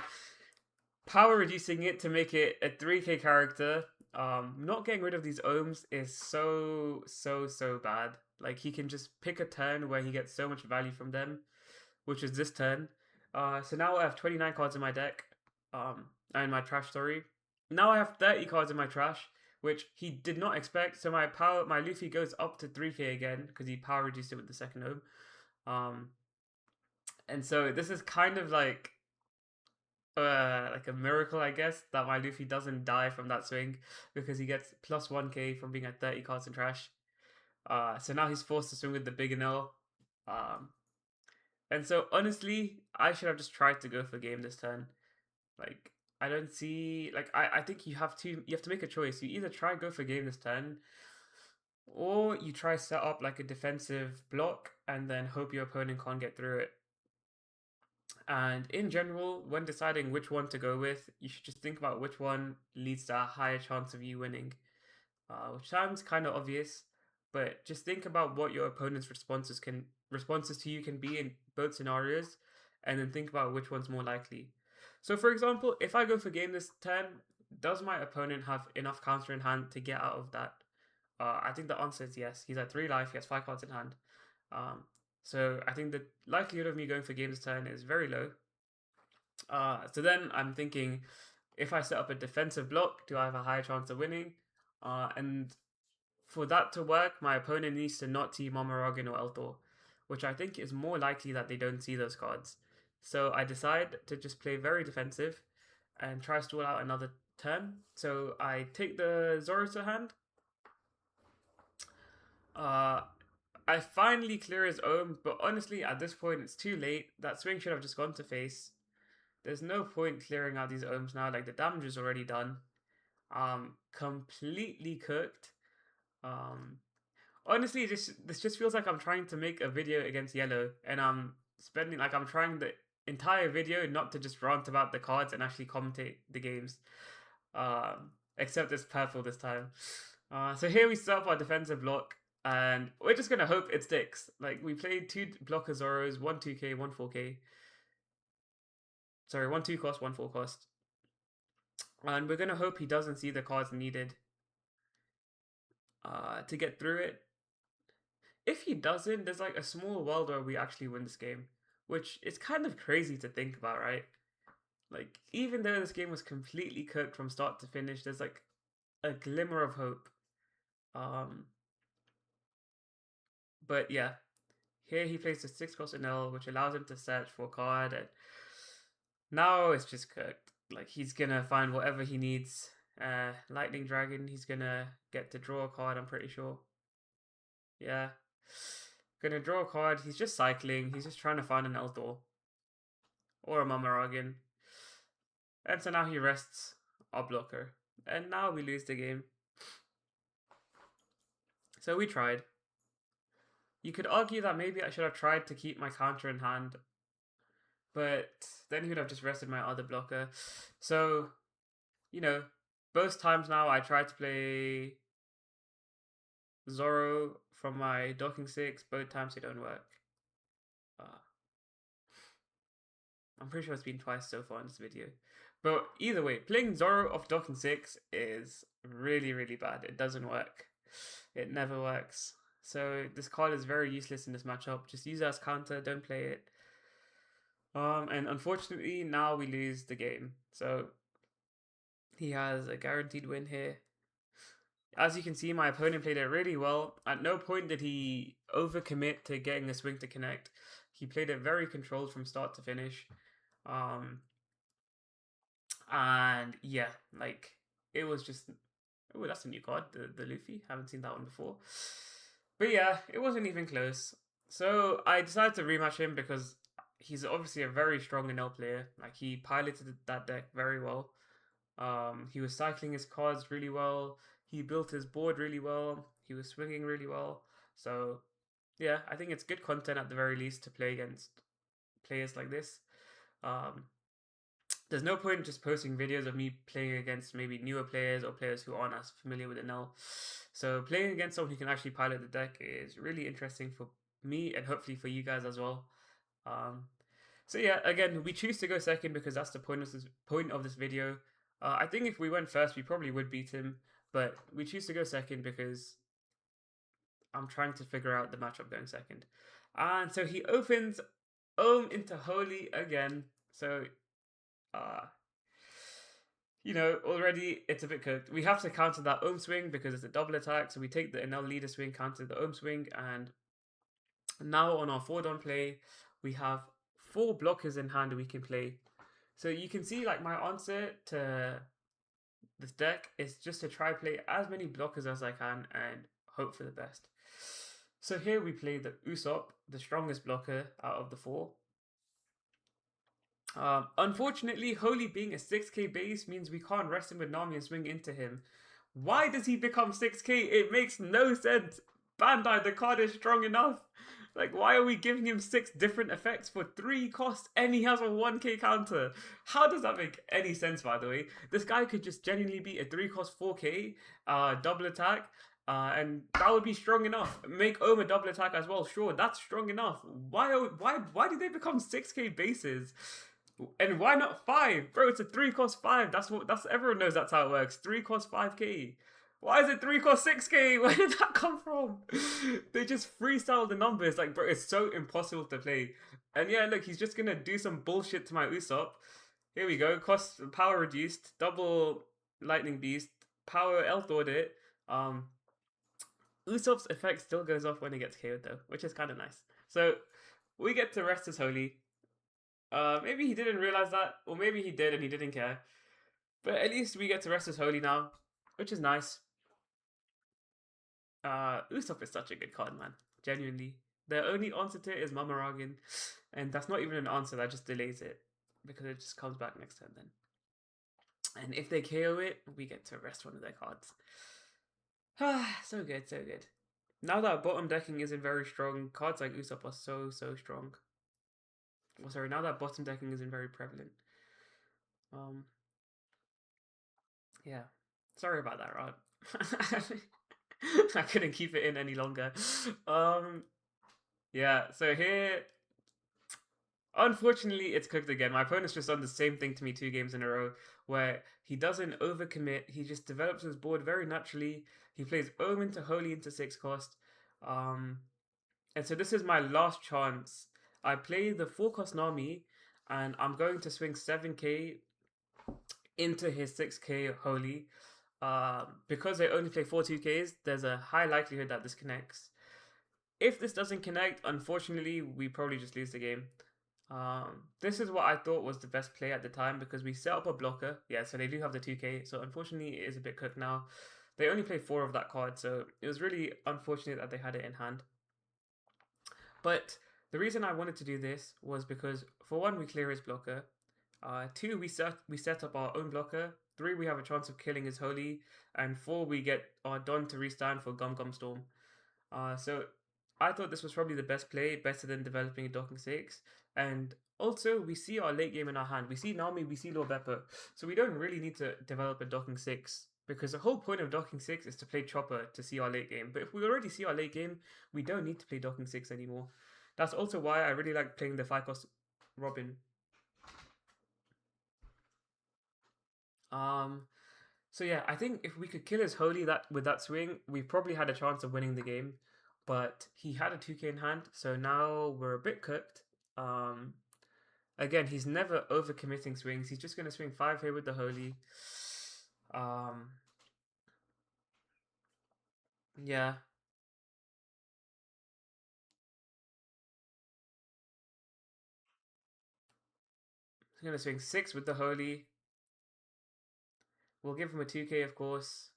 power reducing it to make it a 3k character. Not getting rid of these ohms is so bad. Like, he can just pick a turn where he gets so much value from them, which is this turn. So now I have 29 cards in my deck, in my trash, sorry. Now I have 30 cards in my trash, which he did not expect. So my Luffy goes up to 3k again because he power reduced it with the second ohm. And so this is kind of like a miracle, I guess, that my Luffy doesn't die from that swing because he gets plus 1k from being at 30 cards in trash. So now he's forced to swing with the big Enel. And so honestly, I should have just tried to go for game this turn. Like, I don't see, like, I think you have to make a choice. You either try go for game this turn, or you try set up like a defensive block and then hope your opponent can't get through it. And in general, when deciding which one to go with, you should just think about which one leads to a higher chance of you winning. Which sounds kind of obvious, but just think about what your opponent's responses to you can be in both scenarios, and then think about which one's more likely. So for example, if I go for game this turn, does my opponent have enough counter in hand to get out of that? I think the answer is yes. He's at 3 life, he has 5 cards in hand. So I think the likelihood of me going for game this turn is very low. So then I'm thinking, if I set up a defensive block, do I have a higher chance of winning? And for that to work, my opponent needs to not see Momoragan or Elthor, which I think is more likely that they don't see those cards. So I decide to just play very defensive and try to stall out another turn. So I take the Zoro to hand. I finally clear his ohm, but honestly, at this point, it's too late. That swing should have just gone to face. There's no point clearing out these ohms now. Like, the damage is already done. Completely cooked. Honestly, this just feels like I'm trying to make a video against yellow, and I'm trying the entire video not to just rant about the cards and actually commentate the games. Except it's purple this time. So here we set up our defensive block. And we're just gonna hope it sticks. Like, we played 2 blocker Zoros, 1 2k, 1 4k. Sorry, 1 2 cost, 1 4 cost. And we're gonna hope he doesn't see the cards needed to get through it. If he doesn't, there's like a small world where we actually win this game, which is kind of crazy to think about, right? Like, even though this game was completely cooked from start to finish, there's like a glimmer of hope. But yeah, here he plays the 6-cost Enel, which allows him to search for a card, and now it's just cooked. Like, he's gonna find whatever he needs. Lightning Dragon, he's gonna get to draw a card, I'm pretty sure. Yeah. Gonna draw a card, he's just cycling, he's just trying to find an Eldor. Or a Mamaragan. And so now he rests our blocker. And now we lose the game. So we tried. You could argue that maybe I should have tried to keep my counter in hand, but then he would have just rested my other blocker. So, you know, both times now I tried to play Zoro from my docking 6, both times it don't work. I'm pretty sure it's been twice so far in this video. But either way, playing Zoro off docking 6 is really, really bad. It doesn't work. It never works. So this card is very useless in this matchup. Just use it as counter, don't play it. And unfortunately, now we lose the game. So he has a guaranteed win here. As you can see, my opponent played it really well. At no point did he overcommit to getting the swing to connect. He played it very controlled from start to finish. And yeah, like, it was just, oh, that's a new card, the Luffy. Haven't seen that one before. But yeah, it wasn't even close. So I decided to rematch him because he's obviously a very strong Enel player. Like, he piloted that deck very well. He was cycling his cards really well. He built his board really well. He was swinging really well. So yeah, I think it's good content at the very least to play against players like this. There's no point in just posting videos of me playing against maybe newer players or players who aren't as familiar with Enel. So playing against someone who can actually pilot the deck is really interesting for me and hopefully for you guys as well. So yeah, again, we choose to go second because that's the point of this video. I think if we went first, we probably would beat him, but we choose to go second because I'm trying to figure out the matchup going second. And so he opens Ohm into Holy again. So you know, already it's a bit cooked. We have to counter that Ohm swing because it's a double attack. So we take the Enel leader swing, counter the Ohm swing, and now on our 4-don play, we have 4 blockers in hand we can play. So you can see, like, my answer to this deck is just to try play as many blockers as I can and hope for the best. So here we play the Usopp, the strongest blocker out of the 4. Unfortunately, Holy being a 6k base means we can't rest him with Nami and swing into him. Why does he become 6k? It makes no sense. Bandai, the card is strong enough. Like, why are we giving him 6 different effects for 3 costs and he has a 1k counter? How does that make any sense, by the way? This guy could just genuinely be a 3 cost 4k double attack. And that would be strong enough. Make Ohm a double attack as well. Sure, that's strong enough. Why did they become 6k bases? And why not 5? Bro, it's a 3 cost 5. That's everyone knows that's how it works. 3 cost 5k. Why is it 3 cost 6k? Where did that come from? They just freestyle the numbers. Like, bro, it's so impossible to play. And yeah, look, he's just gonna do some bullshit to my Usopp. Here we go. Cost power reduced. Double lightning beast. Power Elthord it. Usopp's effect still goes off when he gets KO'd though, which is kind of nice. So we get to rest his Holy. Maybe he didn't realize that, or maybe he did and he didn't care. But at least we get to rest his Holy now, which is nice. Usopp is such a good card, man. Genuinely. The only answer to it is Mamaragan, and that's not even an answer, that just delays it, because it just comes back next turn then. And if they KO it, we get to rest one of their cards. So good, so good. Now that bottom decking isn't very strong, cards like Usopp are so strong. Oh, sorry, now that bottom decking isn't very prevalent. Yeah. Sorry about that, Rod. I couldn't keep it in any longer. Um, yeah, so here, unfortunately, it's cooked again. My opponent's just done the same thing to me 2 games in a row, where he doesn't overcommit. He just develops his board very naturally. He plays Ohm into Holy into 6 cost. Um, and so this is my last chance. I play the 4 cost Nami, and I'm going to swing 7k into his 6k Holy. Because they only play 4 2Ks, there's a high likelihood that this connects. If this doesn't connect, unfortunately, we probably just lose the game. This is what I thought was the best play at the time because we set up a blocker. Yeah, so they do have the 2k. So unfortunately, it is a bit cooked now. They only play 4 of that card, so it was really unfortunate that they had it in hand. But the reason I wanted to do this was because, for one, we clear his blocker. 2, we set up our own blocker. 3, we have a chance of killing his Holy. And 4, we get our Don to restand for Gum Gum Storm. So I thought this was probably the best play, better than developing a Docking 6. And also, we see our late game in our hand. We see Nami, we see Lord Beppo. So we don't really need to develop a Docking 6. Because the whole point of Docking 6 is to play Chopper to see our late game. But if we already see our late game, we don't need to play Docking 6 anymore. That's also why I really like playing the 5 cost Robin. So yeah, I think if we could kill his Holy with that swing, we probably had a chance of winning the game. But he had a 2k in hand, so now we're a bit cooked. Again, he's never overcommitting swings. He's just going to swing 5 here with the Holy. Yeah. He's going to swing 6 with the Holy. We'll give him a 2k, of course.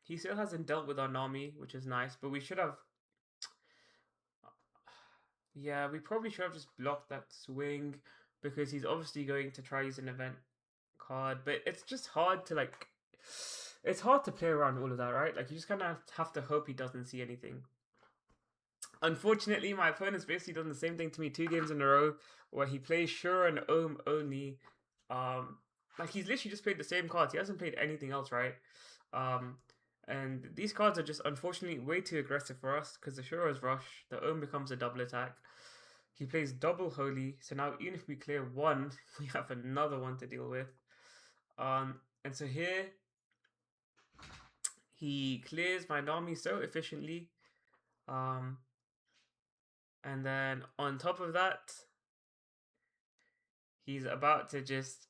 He still hasn't dealt with our Nami, which is nice, but we should have... Yeah, we probably should have just blocked that swing because he's obviously going to try use an event card, but it's just hard to like... It's hard to play around all of that, right? Like, you just kind of have to hope he doesn't see anything. Unfortunately, my opponent's basically done the same thing to me 2 games in a row, where he plays Sure and Ohm only. Like, he's literally just played the same cards. He hasn't played anything else, right? And these cards are just, unfortunately, way too aggressive for us, because the Sure is Rush, the Ohm becomes a double attack. He plays double Holy, so now even if we clear 1, we have another one to deal with. And so here, he clears my Nami so efficiently. And then on top of that, he's about to just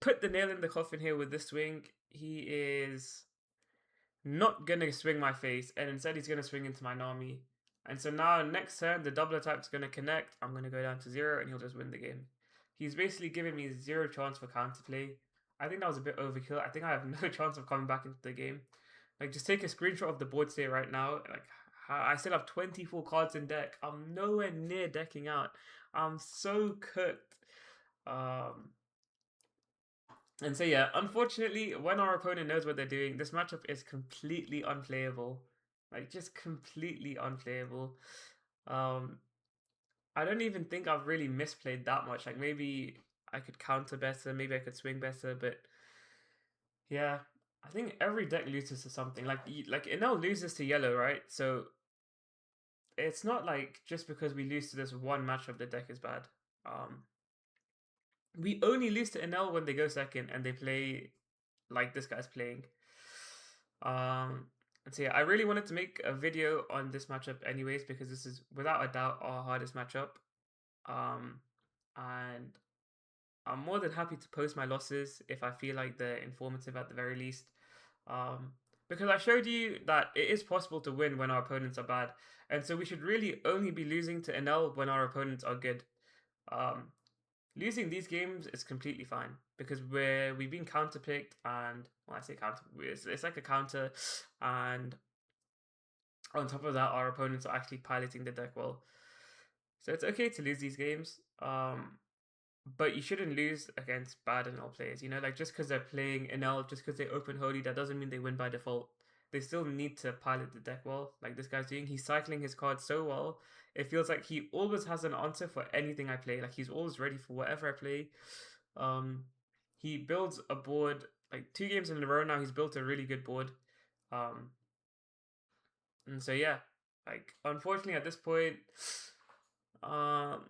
put the nail in the coffin here with this swing. He is not going to swing my face, and instead he's going to swing into my Nami. And so now next turn, the double attack is going to connect. I'm going to go down to 0, and he'll just win the game. He's basically giving me 0 chance for counterplay. I think that was a bit overkill. I think I have no chance of coming back into the game. Like, just take a screenshot of the board state right now. Like, I still have 24 cards in deck. I'm nowhere near decking out. I'm so cooked. And so yeah, unfortunately, when our opponent knows what they're doing, this matchup is completely unplayable. Like, just completely unplayable. I don't even think I've really misplayed that much. Like, maybe I could counter better, maybe I could swing better, but yeah, I think every deck loses to something. Like Enel loses to yellow, right? So it's not like just because we lose to this one matchup the deck is bad. We only lose to Enel when they go second and they play like this guy's playing. And so yeah, I really wanted to make a video on this matchup anyways because this is without a doubt our hardest matchup. And I'm more than happy to post my losses if I feel like they're informative at the very least. Because I showed you that it is possible to win when our opponents are bad. And so we should really only be losing to Enel when our opponents are good. Losing these games is completely fine because we've been counterpicked, and well, I say counter, it's like a counter, and on top of that, our opponents are actually piloting the deck well. So it's okay to lose these games, but you shouldn't lose against bad Enel players. You know, like just because they're playing Enel, just because they open Holy, that doesn't mean they win by default. They still need to pilot the deck well, like this guy's doing. He's cycling his cards so well. It feels like he always has an answer for anything I play. Like he's always ready for whatever I play. He builds a board like 2 games in a row now. He's built a really good board. Um, and so yeah, like unfortunately at this point, um,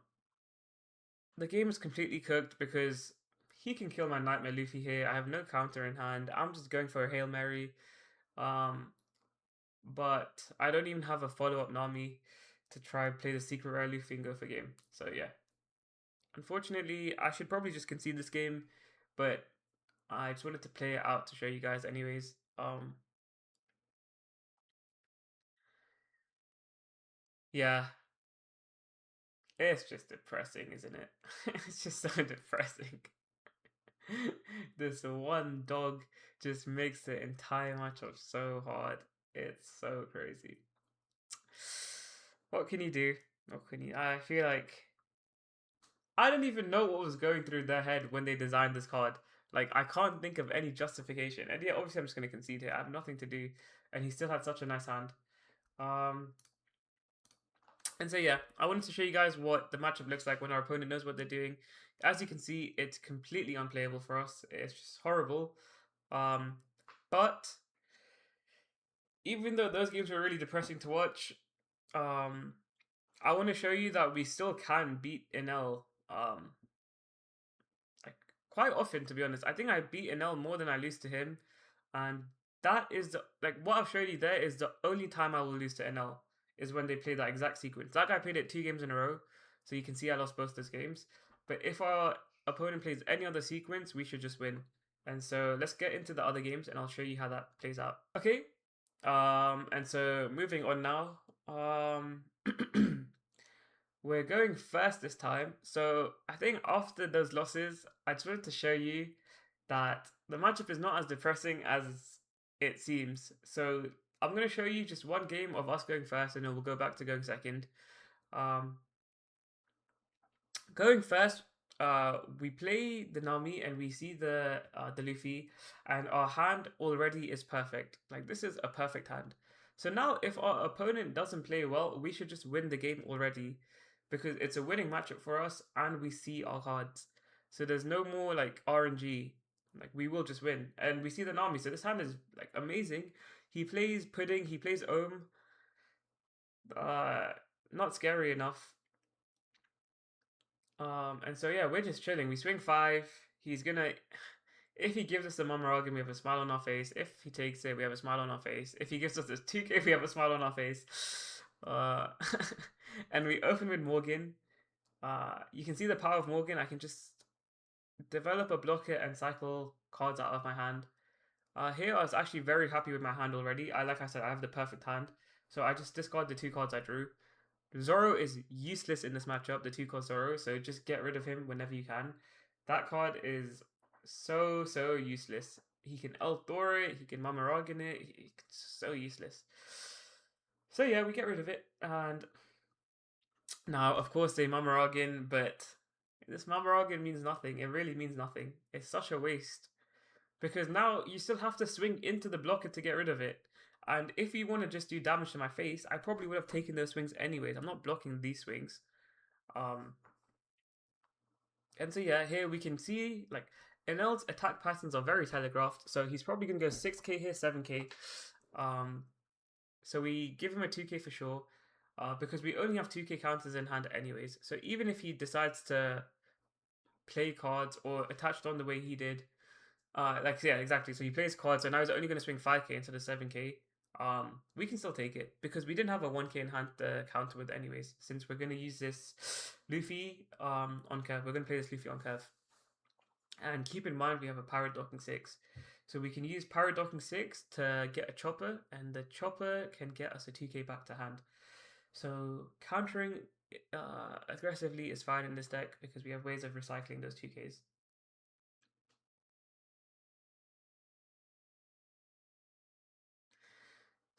the game is completely cooked because he can kill my Nightmare Luffy here. I have no counter in hand. I'm just going for a Hail Mary. Um, but I don't even have a follow-up Nami to try and play the secret rare Luffy and go for game. So yeah, unfortunately, I should probably just concede this game, but I just wanted to play it out to show you guys anyways. Yeah, it's just depressing, isn't it? It's just so depressing. This one dog just makes the entire matchup so hard. It's so crazy. What can you do? What can you? I feel like I don't even know what was going through their head when they designed this card. Like I can't think of any justification. And yeah, obviously I'm just gonna concede here. I have nothing to do, and he still had such a nice hand. Um, and so yeah, I wanted to show you guys what the matchup looks like when our opponent knows what they're doing. As you can see, it's completely unplayable for us. It's just horrible. Um, but even though those games were really depressing to watch, um, I want to show you that we still can beat Enel. Like quite often, to be honest. I think I beat Enel more than I lose to him, and that is the like what I've showed you there is the only time I will lose to Enel is when they play that exact sequence. That guy played it 2 games in a row, so you can see I lost both those games. But if our opponent plays any other sequence, we should just win. And so let's get into the other games, and I'll show you how that plays out. Okay. And so moving on now. We're going first this time. So I think after those losses, I just wanted to show you that the matchup is not as depressing as it seems. So I'm going to show you just one game of us going first, and then we'll go back to going second. Um, Going first, we play the Nami and we see the Luffy, and our hand already is perfect. Like this is a perfect hand. So now, if our opponent doesn't play well, we should just win the game already, because it's a winning matchup for us, and we see our cards. So there's no more like RNG. Like we will just win, and we see the Nami. So this hand is like amazing. He plays Pudding. He plays Ohm. Uh, Not scary enough. And so yeah, we're just chilling. We swing 5. He's gonna if he gives us the Mamaragan, we have a smile on our face. If he takes it, we have a smile on our face. If he gives us this 2K, we have a smile on our face. Uh and we open with Morgan. You can see the power of Morgan. I can just develop a blocker and cycle cards out of my hand. Here I was actually very happy with my hand already. Like I said, I have the perfect hand. So I just discard the 2 cards I drew. Zoro is useless in this matchup, the 2 card Zoro, so just get rid of him whenever you can. That card is so useless. He can Eldor it, he can Mamaragan it, it's so useless. So yeah, we get rid of it, and now of course they Mamaragan, but this Mamaragan means nothing. It really means nothing. It's such a waste. Because now you still have to swing into the blocker to get rid of it. And if you want to just do damage to my face, I probably would have taken those swings anyways. I'm not blocking these swings. And so yeah, here we can see like Enel's attack patterns are very telegraphed. So he's probably going to go 6k here, 7k. So we give him a 2k for sure. Because we only have 2k counters in hand anyways. So even if he decides to play cards or attached on the way he did, yeah, exactly. So he plays cards, so now he's only going to swing 5k instead of 7k. We can still take it because we didn't have a 1k in hand to counter with anyways. Since we're going to use this Luffy on curve, we're going to play this Luffy on curve. And keep in mind we have a Pirate Docking 6. So we can use Pirate Docking 6 to get a chopper, and the chopper can get us a 2k back to hand. So countering aggressively is fine in this deck because we have ways of recycling those 2ks.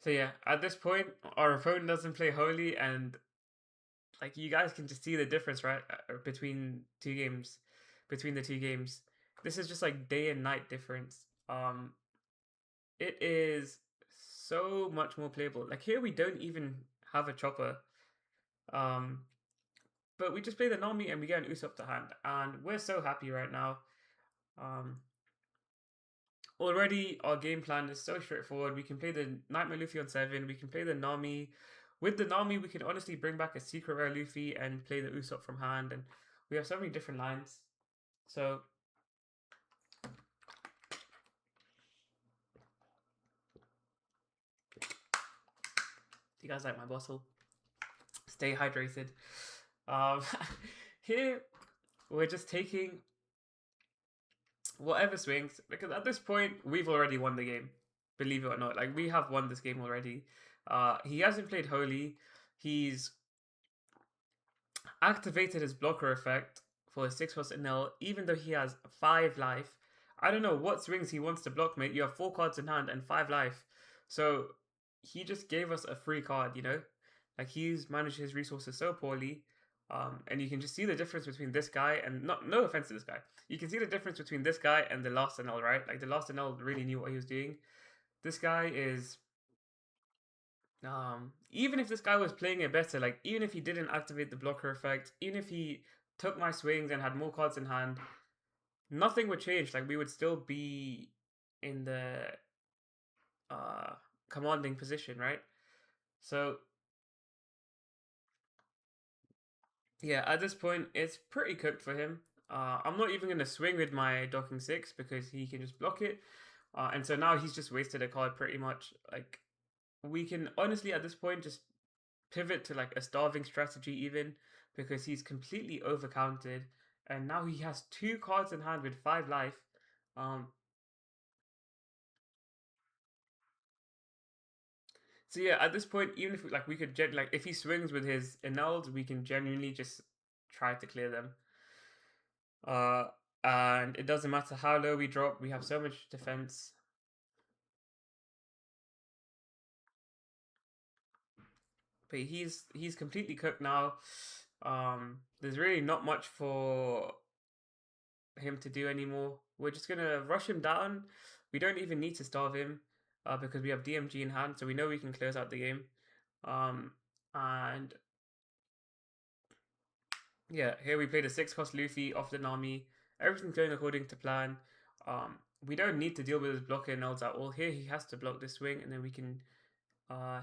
So yeah, at this point, our opponent doesn't play holy, and like you guys can just see the difference, right, between between the 2 games. This is just like day and night difference. It is so much more playable. Like here, we don't even have a chopper, but we just play the Nami and we get an Usopp to hand, and we're so happy right now. already our game plan is so straightforward. We can play the Nightmare Luffy on 7, we can play the Nami. With the Nami, we can honestly bring back a secret rare Luffy and play the Usopp from hand, and we have so many different lines. So you guys like my bottle? Stay hydrated. Um, here we're just taking whatever swings, because at this point we've already won the game. Believe it or not, like we have won this game already. He hasn't played Holy. He's activated his blocker effect for his 6 plus Enel, even though he has 5 life. I don't know what swings he wants to block, mate. You have 4 cards in hand and 5 life. So he just gave us a free card, you know? Like he's managed his resources so poorly. And you can just see the difference between this guy and no offense to this guy. You can see the difference between this guy and the last Enel, right? Like the last Enel really knew what he was doing. This guy is even if this guy was playing it better, like even if he didn't activate the blocker effect, even if he took my swings and had more cards in hand, nothing would change. Like we would still be in the commanding position, right? So yeah, at this point it's pretty cooked for him. I'm not even gonna swing with my docking 6 because he can just block it. And so now he's just wasted a card pretty much. Like we can honestly at this point just pivot to like a starving strategy even, because he's completely overcounted and now he has 2 cards in hand with 5 life. So yeah, at this point, even if we could like if he swings with his Enels, we can genuinely just try to clear them. And it doesn't matter how low we drop, we have so much defense. But he's completely cooked now. There's really not much for him to do anymore. We're just gonna rush him down. We don't even need to starve him, because we have DMG in hand, so we know we can close out the game. And yeah, here we played a 6 cost Luffy off the Nami. Everything's going according to plan. We don't need to deal with his blocker Nels at all. Here he has to block this swing, and then we can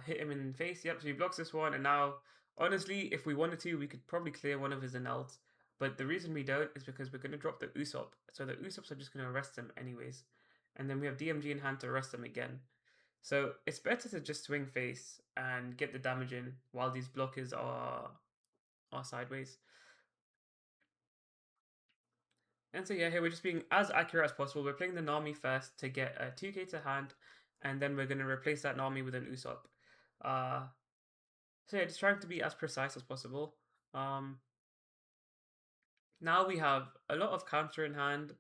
hit him in the face. Yep, so he blocks this one, and now, honestly, if we wanted to, we could probably clear one of his Enels. But the reason we don't is because we're going to drop the Usopp. So the Usopps are just going to arrest him anyways. And then we have DMG in hand to arrest him again. So it's better to just swing face and get the damage in while these blockers are sideways. And so yeah, here we're just being as accurate as possible. We're playing the Nami first to get a 2k to hand, and then we're going to replace that Nami with an Usopp. So yeah, just trying to be as precise as possible. Now we have a lot of counter in hand.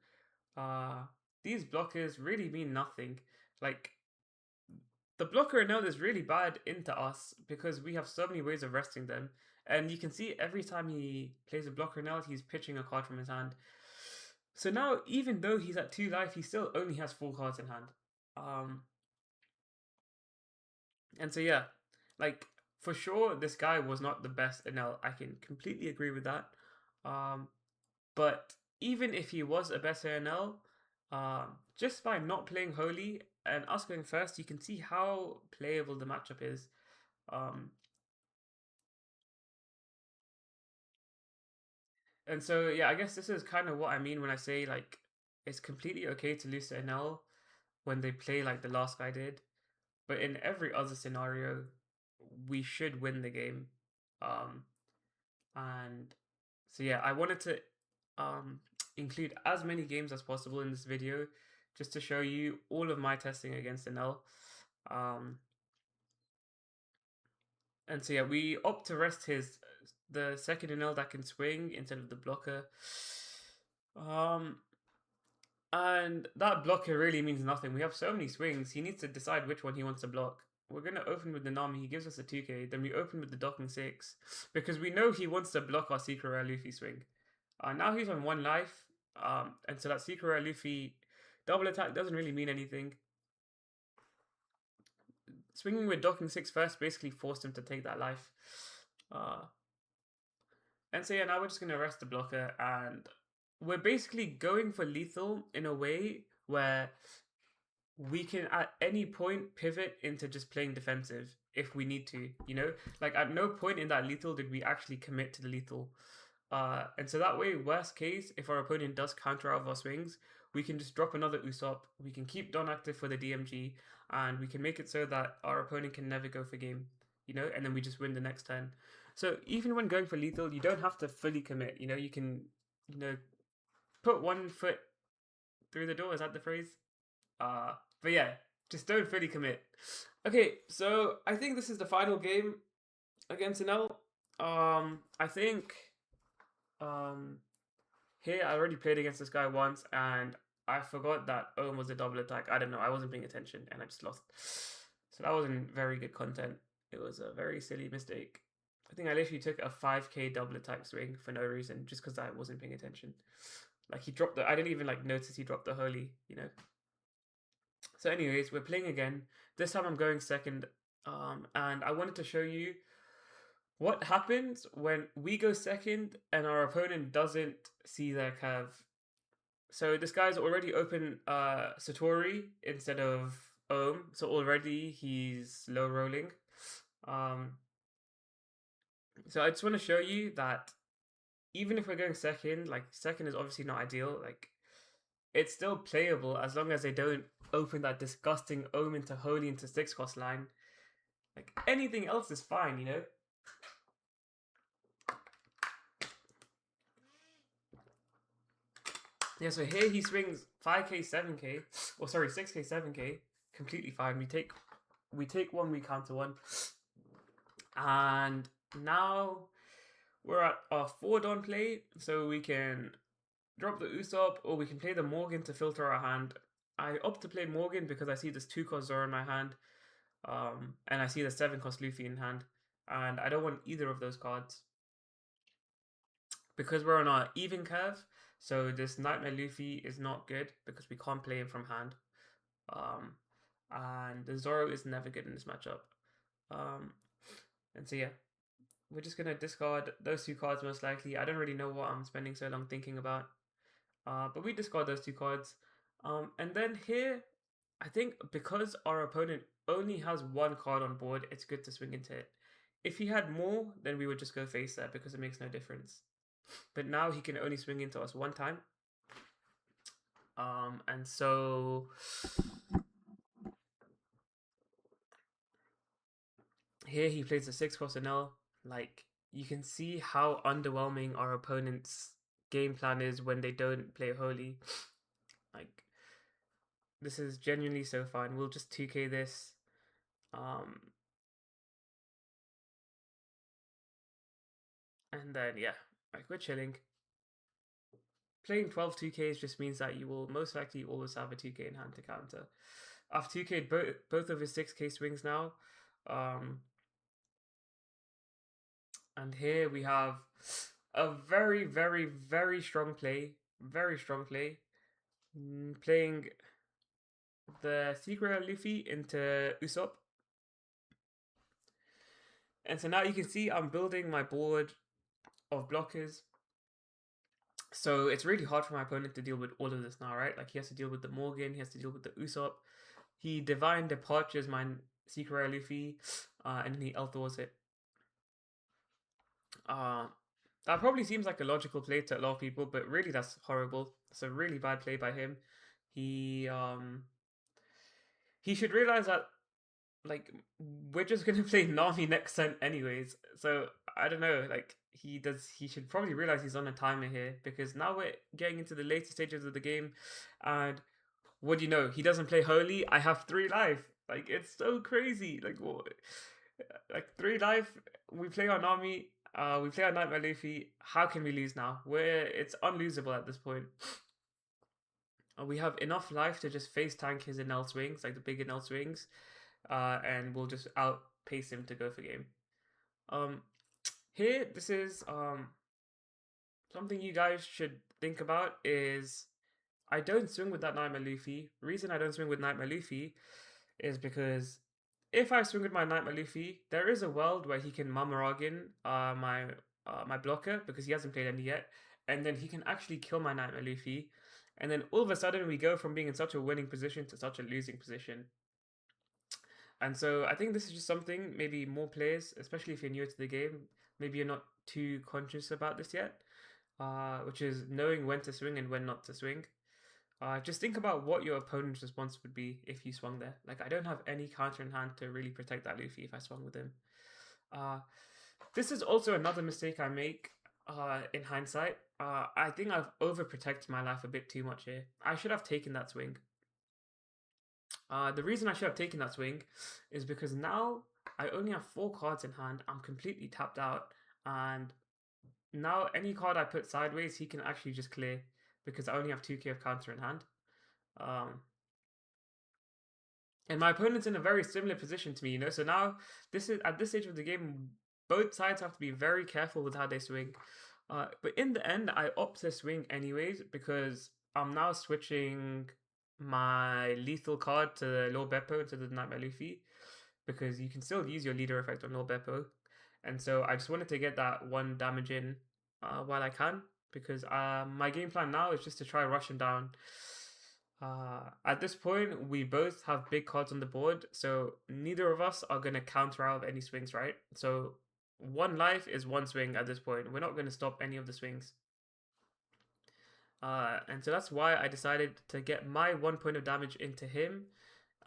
These blockers really mean nothing. Like, the blocker now is really bad into us because we have so many ways of resting them. And you can see every time he plays a blocker now, he's pitching a card from his hand. So now, even though he's at 2 life, he still only has 4 cards in hand. And so yeah, like for sure, this guy was not the best Enel. I can completely agree with that. But even if he was a better Enel, just by not playing Holy and us going first, you can see how playable the matchup is. And so yeah, I guess this is kind of what I mean when I say like it's completely okay to lose to Enel when they play like the last guy did. But in every other scenario, we should win the game. And so yeah, I wanted to include as many games as possible in this video just to show you all of my testing against Enel. And so yeah, we opt to rest the second Enel that can swing instead of the blocker. And that blocker really means nothing. We have so many swings. He needs to decide which one he wants to block. We're going to open with the Nami. He gives us a 2k. Then we open with the docking 6. Because we know he wants to block our Secret Rare Luffy swing. Now he's on 1 life. And so that Secret Rare Luffy double attack doesn't really mean anything. Swinging with docking 6 first basically forced him to take that life. And so yeah, now we're just going to arrest the blocker. And we're basically going for lethal in a way where we can at any point pivot into just playing defensive if we need to, you know? Like at no point in that lethal did we actually commit to the lethal. And so that way, worst case, if our opponent does counter out of our swings, we can just drop another Usopp, we can keep Don active for the DMG, and we can make it so that our opponent can never go for game, you know, and then we just win the next turn. So even when going for lethal, you don't have to fully commit, you know, you can, you know, put one foot through the door, is that the phrase? But yeah, just don't fully commit. Okay, so I think this is the final game against Enel. I think here I already played against this guy once and I forgot that Ohm was a double attack. I don't know, I wasn't paying attention and I just lost. So that wasn't very good content. It was a very silly mistake. I think I literally took a 5k double attack swing for no reason, just because I wasn't paying attention. Like he dropped I didn't even like notice he dropped the holy, you know. So anyways, we're playing again. This time I'm going second. And I wanted to show you what happens when we go second and our opponent doesn't see their curve. So this guy's already open Satori instead of Ohm. So already he's low rolling. So I just want to show you that even if we're going second, like second is obviously not ideal. Like it's still playable as long as they don't open that disgusting Ohm into holy into 6-cost line. Like anything else is fine, you know. Yeah, so here he swings 5k, 7k, or sorry, 6k, 7k, completely fine. We take one, we counter one, and now we're at our 4 Don play, so we can drop the Usopp or we can play the Morgan to filter our hand. I opt to play Morgan because I see this 2-cost Zoro in my hand, and I see the 7-cost Luffy in hand, and I don't want either of those cards. Because we're on our even curve, so this Nightmare Luffy is not good because we can't play him from hand. And the Zoro is never good in this matchup. And so yeah, we're just gonna discard those 2 cards most likely. I don't really know what I'm spending so long thinking about. But we discard those 2 cards. And then here, I think because our opponent only has 1 card on board, it's good to swing into it. If he had more, then we would just go face there because it makes no difference. But now he can only swing into us 1 time. And so here he plays the 6-cost Enel. Like you can see how underwhelming our opponent's game plan is when they don't play holy. Like this is genuinely so fine. We'll just 2k this. And then yeah, like we're chilling. Playing 12 2Ks just means that you will most likely always have a 2k in hand to counter. I've 2k'd both of his 6k swings now. And here we have a very, very, very strong play. Very strong play. Playing the Secret Luffy into Usopp. And so now you can see I'm building my board of blockers. So it's really hard for my opponent to deal with all of this now, right? Like he has to deal with the Morgan, he has to deal with the Usopp. He Divine Departures my Secret Luffy, and then he Elthors it. That probably seems like a logical play to a lot of people, but really that's horrible. It's a really bad play by him. He should realize that like we're just gonna play Nami next turn anyways. So I don't know, like he should probably realize he's on a timer here because now we're getting into the later stages of the game, and what do you know? He doesn't play holy. I have 3 life. Like it's so crazy. Like what? Like 3 life. We play our Nami. We play our Nightmare Luffy. How can we lose now? It's unlosable at this point. We have enough life to just face tank his Enel swings, like the big Enel swings, and we'll just outpace him to go for game. Here, this is something you guys should think about is I don't swing with that Nightmare Luffy. Reason I don't swing with Nightmare Luffy is because if I swing with my Nightmare Luffy, there is a world where he can Mamaragin my blocker because he hasn't played any yet, and then he can actually kill my Nightmare Luffy, And then all of a sudden we go from being in such a winning position to such a losing position. And so I think this is just something maybe more players, especially if you're new to the game, maybe you're not too conscious about this yet, which is knowing when to swing and when not to swing. Just think about what your opponent's response would be if you swung there. Like, I don't have any counter in hand to really protect that Luffy if I swung with him. This is also another mistake I make in hindsight. I think I've overprotected my life a bit too much here. I should have taken that swing. The reason I should have taken that swing is because now I only have 4 cards in hand. I'm completely tapped out, and now any card I put sideways, he can actually just clear because I only have 2k of counter in hand. And my opponent's in a very similar position to me, you know. So now this is at this stage of the game, both sides have to be very careful with how they swing. But in the end, I opt to swing anyways because I'm now switching my lethal card to Lord Beppo instead of Nightmare Luffy, because you can still use your leader effect on Lord Beppo. And so I just wanted to get that 1 damage in while I can, because my game plan now is just to try rush him down. At this point, we both have big cards on the board, so neither of us are going to counter out of any swings, right? So 1 life is 1 swing at this point. We're not going to stop any of the swings. And so that's why I decided to get my 1 point of damage into him.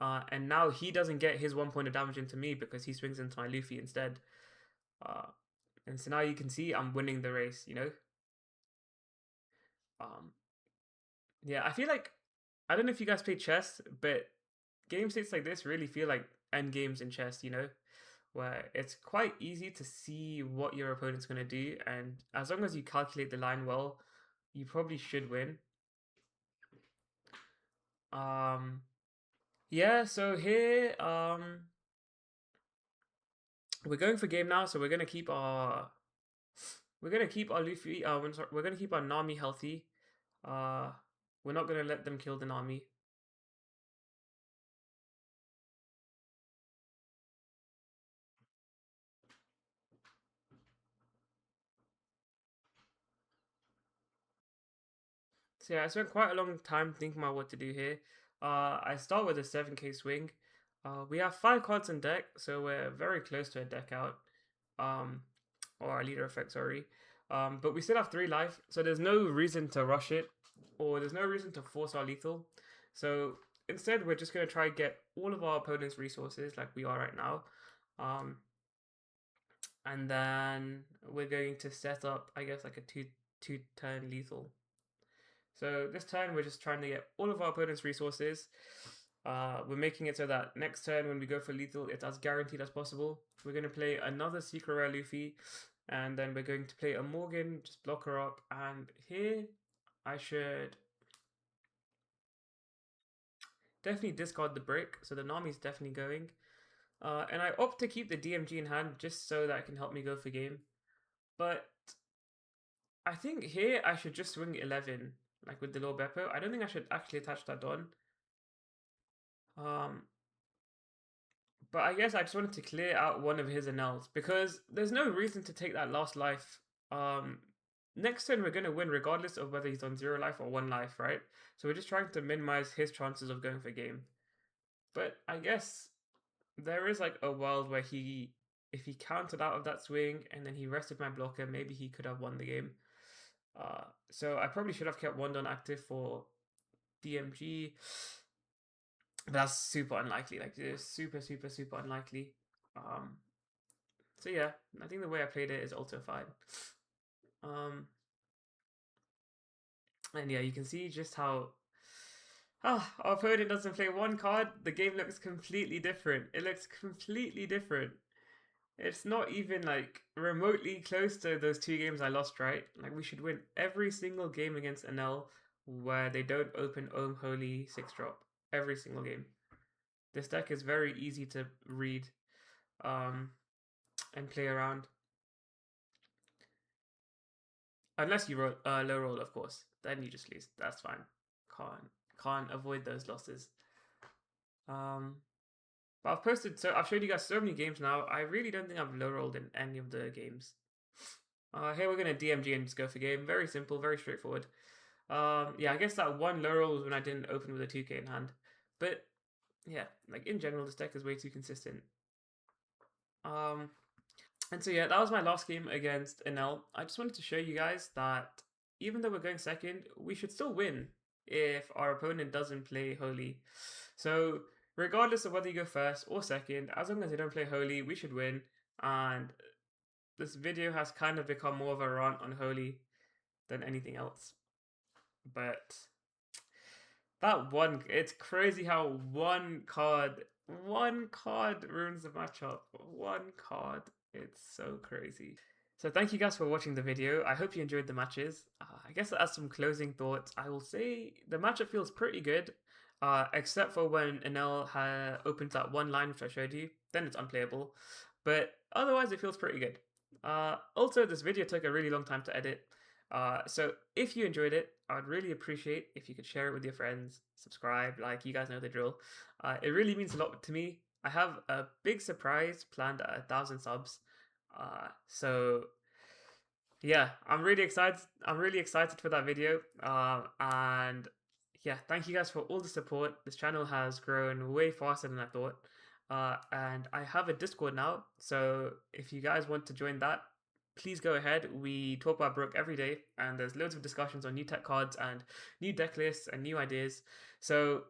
And now he doesn't get his 1 point of damage into me because he swings into my Luffy instead. And so now you can see I'm winning the race, you know? Yeah, I feel like, I don't know if you guys play chess, but game states like this really feel like end games in chess, you know? Where it's quite easy to see what your opponent's going to do, and as long as you calculate the line well, you probably should win. Yeah, so here, we're going for game now, so we're gonna keep our Luffy, we're gonna keep our Nami healthy. We're not gonna let them kill the Nami. So yeah, I spent quite a long time thinking about what to do here. I start with a 7k swing. We have 5 cards in deck, so we're very close to a deck out. Or our leader effect, sorry. But we still have 3 life, so there's no reason to rush it, or there's no reason to force our lethal. So instead, we're just going to try and get all of our opponent's resources like we are right now. And then we're going to set up, I guess, like a two turn lethal. So this turn, we're just trying to get all of our opponent's resources. We're making it so that next turn when we go for lethal, it's as guaranteed as possible. We're going to play another Secret Rare Luffy, and then we're going to play a Morgan, just block her up. And here, I should definitely discard the brick, so the Nami's definitely going. And I opt to keep the DMG in hand just so that it can help me go for game. But I think here I should just swing 11, like with the Lord Beppo. I don't think I should actually attach that on. But I guess I just wanted to clear out one of his Enels, because there's no reason to take that last life. Next turn we're going to win regardless of whether he's on 0 life or 1 life, right? So we're just trying to minimize his chances of going for game. But I guess there is like a world where if he countered out of that swing and then he rested my blocker, maybe he could have won the game. So I probably should have kept Wandon active for DMG. But that's super unlikely. Like, it's super unlikely. So yeah, I think the way I played it is also fine. And yeah, you can see just how our opponent doesn't play 1 card. The game looks completely different. It looks completely different. It's not even like remotely close to those 2 games I lost, right? Like, we should win every single game against Enel where they don't open Ohm Holy 6-drop. Every single game. This deck is very easy to read and play around. Unless you roll low roll, of course. Then you just lose. That's fine. Can't avoid those losses. But I've posted, so I've showed you guys so many games now. I really don't think I've low rolled in any of the games. Here we're gonna DMG and just go for game. Very simple, very straightforward. Yeah, I guess that one Laurel was when I didn't open with a 2k in hand. But yeah, like in general, this deck is way too consistent. Um, and so yeah, that was my last game against Enel. I just wanted to show you guys that even though we're going second, we should still win if our opponent doesn't play Holy. So regardless of whether you go first or second, as long as you don't play Holy, we should win. And this video has kind of become more of a rant on Holy than anything else. But that one, it's crazy how one card ruins the matchup. One card. It's so crazy. So thank you guys for watching the video. I hope you enjoyed the matches. I guess as some closing thoughts, I will say the matchup feels pretty good, except for when Enel opens that one line which I showed you. Then it's unplayable. But otherwise, it feels pretty good. Also, this video took a really long time to edit. So if you enjoyed it, I'd really appreciate if you could share it with your friends, subscribe, like you guys know the drill. It really means a lot to me. I have a big surprise planned at 1,000 subs. So yeah, I'm really excited. I'm really excited for that video. And yeah, thank you guys for all the support. This channel has grown way faster than I thought. And I have a Discord now, so if you guys want to join that, please go ahead. We talk about Brook every day, and there's loads of discussions on new tech cards and new deck lists and new ideas. So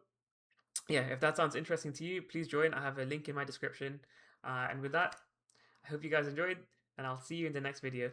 yeah, if that sounds interesting to you, please join. I have a link in my description. And with that, I hope you guys enjoyed, and I'll see you in the next video.